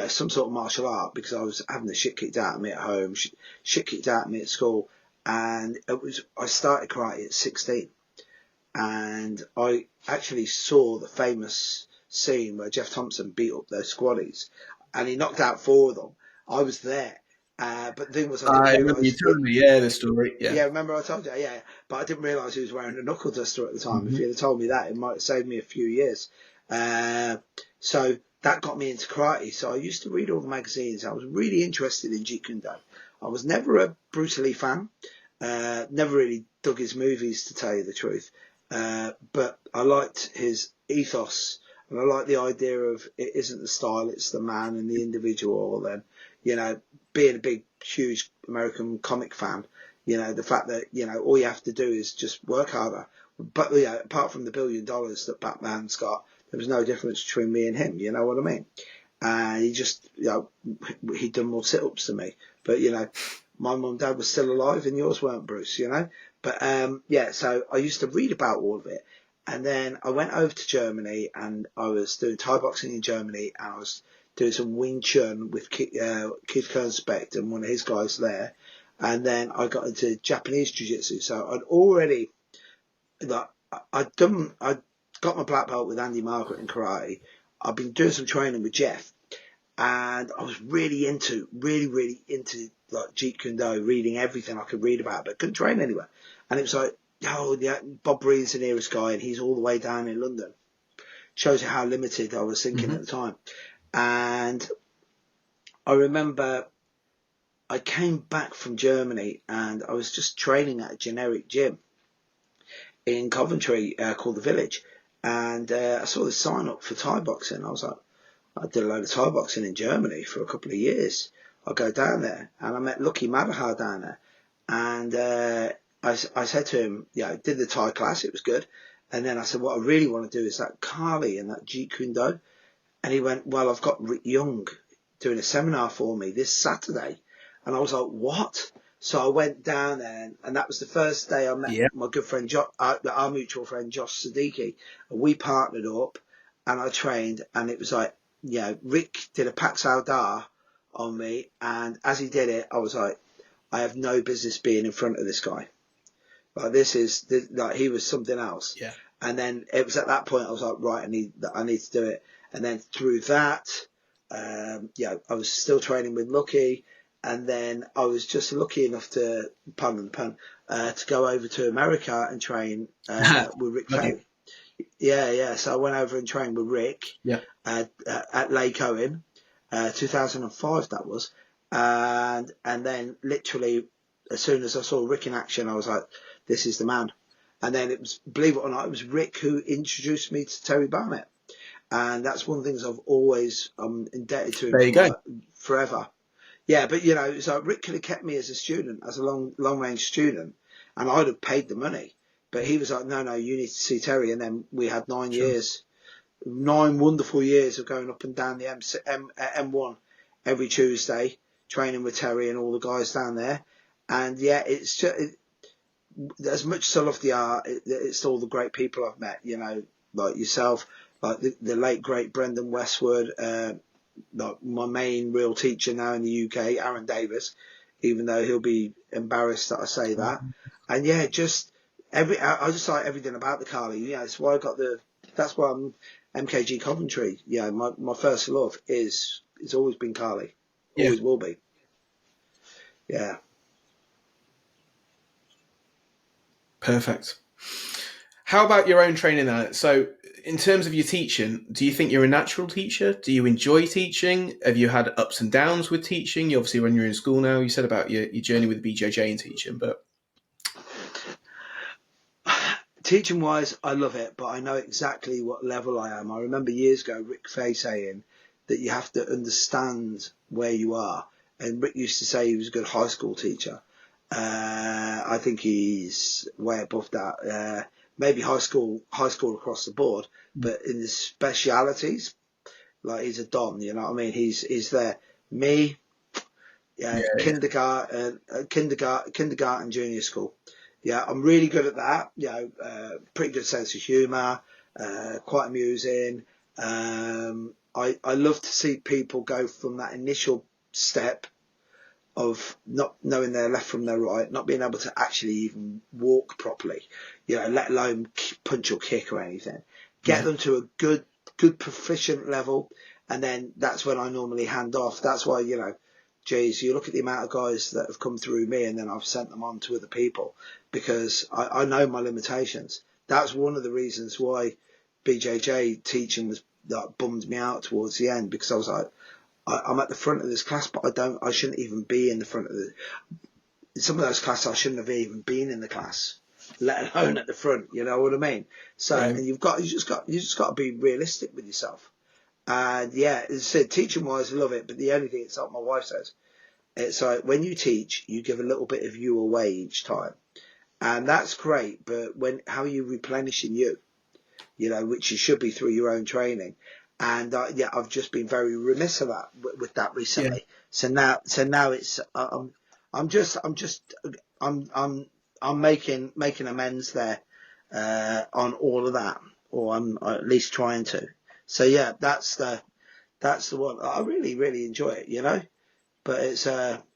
some sort of martial art because I was having the shit kicked out of me at home, shit kicked out of me at school. And I started karate at 16. And I actually saw the famous scene where Jeff Thompson beat up those squaddies and he knocked out 4 of them. I was there. But the thing was, I remember you telling me, the story. Yeah, remember I told you, but I didn't realise he was wearing a knuckle duster at the time. If he'd have told me that, it might have saved me a few years. So that got me into karate. So I used to read all the magazines. I was really interested in Jeet Kune Do. I was never a Bruce Lee fan. Never really dug his movies, to tell you the truth. But I liked his ethos, and I liked the idea of it isn't the style, it's the man and the individual. And, being a big, huge American comic fan, the fact that, all you have to do is just work harder. But, apart from the $1 billion that Batman's got, There was no difference between me and him. You know what I mean? And he just, he'd done more sit-ups than me. But, my mum and dad were still alive and yours weren't, Bruce, But, so I used to read about all of it. And then I went over to Germany and I was doing Thai boxing in Germany and I was doing some Wing Chun with Keith Kernspect and one of his guys there. And then I got into Japanese Jiu-Jitsu. So I'd already, I'd got my black belt with Andy Margaret in karate. I've been doing some training with Jeff, and I was really into like Jeet Kune Do, reading everything I could read about it, but couldn't train anywhere. And it was like, Bob Breed's the nearest guy, and he's all the way down in London. Shows you how limited I was thinking at the time. And I remember I came back from Germany, and I was just training at a generic gym in Coventry called The Village. And I saw this sign up for Thai boxing. I was like, I did a load of Thai boxing in Germany for a couple of years. I'll go down there. And I met Lucky Madahar down there. And I said to him, did the Thai class. It was good. And then I said, what I really want to do is that Kali and that Jeet Kune Do. And he went, well, I've got Rick Young doing a seminar for me this Saturday. And I was like, what? So I went down there, and that was the first day I met my good friend, our mutual friend, Josh Siddiqui. And we partnered up, and I trained, and it was like, Rick did a Pak Sao Da on me, and as he did it, I was like, I have no business being in front of this guy. Like, he was something else. Yeah. And then it was at that point, I was like, right, I need to do it. And then through that, I was still training with Lucky. And then I was just lucky enough to, pardon the pun, to go over to America and train with Rick Fay. Yeah. So I went over and trained with Rick at Lake Owen, 2005 that was. And then literally, as soon as I saw Rick in action, I was like, this is the man. And then it was, believe it or not, it was Rick who introduced me to Terry Barnett. And that's one of the things I'm indebted to him forever. Yeah, but it's like Rick could have kept me as a student, as a long range student, and I'd have paid the money. But he was like, no, you need to see Terry. And then we had 9 years, 9 wonderful years of going up and down the M1 every Tuesday, training with Terry and all the guys down there. And it's just, as much as I love the art, it's all the great people I've met, like yourself, like the late great Brendan Westwood, like my main real teacher now in the UK, Aaron Davis, even though he'll be embarrassed that I say that. And I just like everything about the Kali. That's why that's why I'm MKG Coventry. My first love it's always been Kali. Always will be. Yeah. Perfect. How about your own training then? So in terms of your teaching, do you think you're a natural teacher? Do you enjoy teaching? Have you had ups and downs with teaching? You obviously, when you're in school now, you said about your journey with BJJ and teaching, but... Teaching wise, I love it, but I know exactly what level I am. I remember years ago, Rick Fay saying that you have to understand where you are. And Rick used to say he was a good high school teacher. I think he's way above that. Maybe high school across the board, but in the specialities, like he's a don. You know what I mean? He's there. Me, kindergarten, junior school. Yeah, I'm really good at that. Pretty good sense of humour, quite amusing. I love to see people go from that initial step of not knowing their left from their right, not being able to actually even walk properly, let alone punch or kick or anything. Get them to a good proficient level, and then that's when I normally hand off. That's why, geez, you look at the amount of guys that have come through me and then I've sent them on to other people because I know my limitations. That's one of the reasons why BJJ teaching was that bummed me out towards the end, because I was like, I'm at the front of this class, but I shouldn't even be in the front of some of those classes. I shouldn't have even been in the class, let alone at the front. You know what I mean? So, and you just got to be realistic with yourself. And as I said, teaching wise, I love it. But the only thing, it's like my wife says, it's like when you teach, you give a little bit of you away each time. And that's great. But how are you replenishing you? you know, which you should be through your own training. And yeah, I've just been very remiss of that with that recently. Yeah. So now it's I'm making amends there on all of that, or I'm at least trying to. So yeah, that's the one. I really enjoy it, you know. But it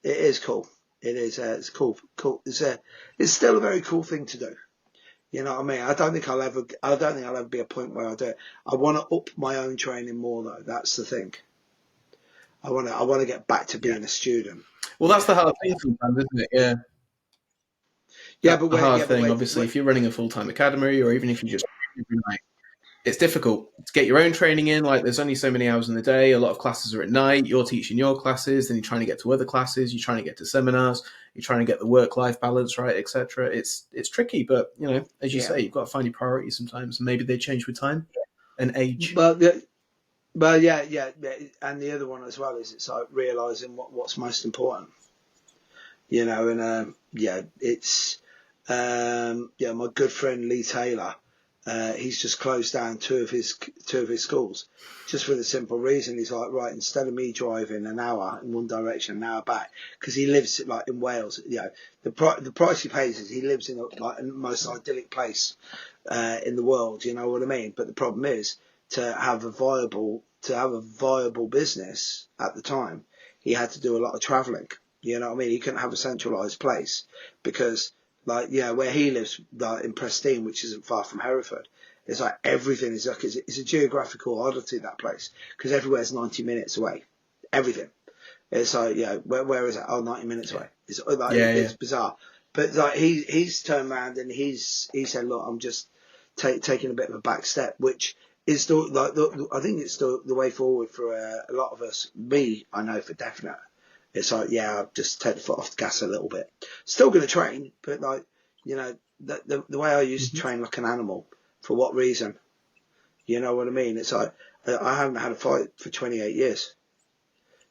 is cool. It is it's cool. It's still a very cool thing to do. You know what I mean? I don't think I'll ever be a point where I do it. I want to up my own training more though. That's the thing. I want to get back to being a student. Well, that's the hard thing sometimes, isn't it? Yeah. Yeah, That's but the hard thing. Obviously, if you're running a full-time academy, or even if you just every night, it's difficult to get your own training in. Like, there's only so many hours in the day. A lot of classes are at night. You're teaching your classes, then you're trying to get to other classes. You're trying to get to seminars. You're trying to get the work-life balance right, etc. It's tricky, but you know, as you say, you've got to find your priorities sometimes, and maybe they change with time and age. But yeah, and the other one as well is it's like realizing what's most important. You know, and yeah, it's yeah, my good friend Lee Taylor. He's just closed down two of his schools, just for the simple reason he's like, right, instead of me driving an hour in one direction, an hour back, because he lives like in Wales. You know, the price he pays is he lives in like the most idyllic place in the world. You know what I mean? But the problem is to have a viable business at the time, he had to do a lot of travelling. You know what I mean? He couldn't have a centralised place because, like, yeah, where he lives, like in Prestine, which isn't far from Hereford, it's like everything is like it's a geographical oddity, that place, because everywhere's 90 minutes away. Everything. It's like, yeah, where is it? Oh, 90 minutes away. It's like it's bizarre. But like he's turned around and he said, look, I'm just taking a bit of a back step, which is still like I think it's still the way forward for a lot of us. Me, I know for definite. It's like, yeah, I'll just take the foot off the gas a little bit. Still going to train, but like, you know, the way I used to train like an animal. For what reason? You know what I mean? It's like, I haven't had a fight for 28 years.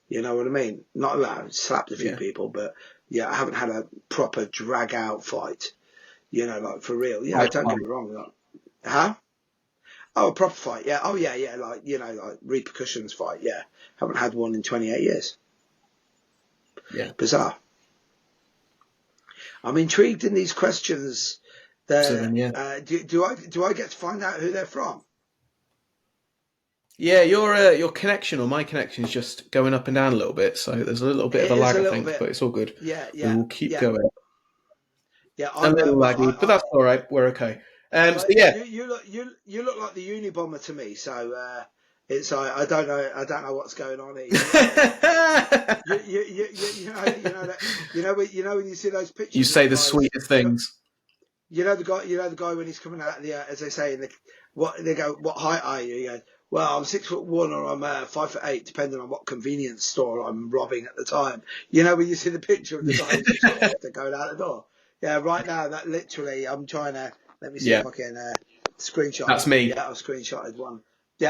You know what I mean? Not allowed, slapped a few people, but yeah, I haven't had a proper drag out fight. You know, like for real. Yeah, don't get me wrong. Like, huh? Oh, a proper fight. Yeah. Oh, yeah. Like, you know, like repercussions fight. Yeah. Haven't had one in 28 years. Yeah. Bizarre. I'm intrigued in these questions. Do I get to find out who they're from? Yeah, your connection or my connection is just going up and down a little bit, so there's a little bit of a lag, I think, but it's all good. Yeah. We will keep going. Yeah, a little laggy, but that's all right. We're okay. So yeah, you look like the Unibomber to me. So it's I don't know what's going on here. You know when you see those pictures. You say the sweetest things. You know the guy when he's coming out of the as they say they go, what height are you? He goes, well, I'm 6'1" or I'm 5'8", depending on what convenience store I'm robbing at the time. You know when you see the picture of the guy who's just going out the door. Yeah, right now that literally I'm trying to let me see if I can screenshot. That's me. Yeah, I've screenshotted one. Yeah.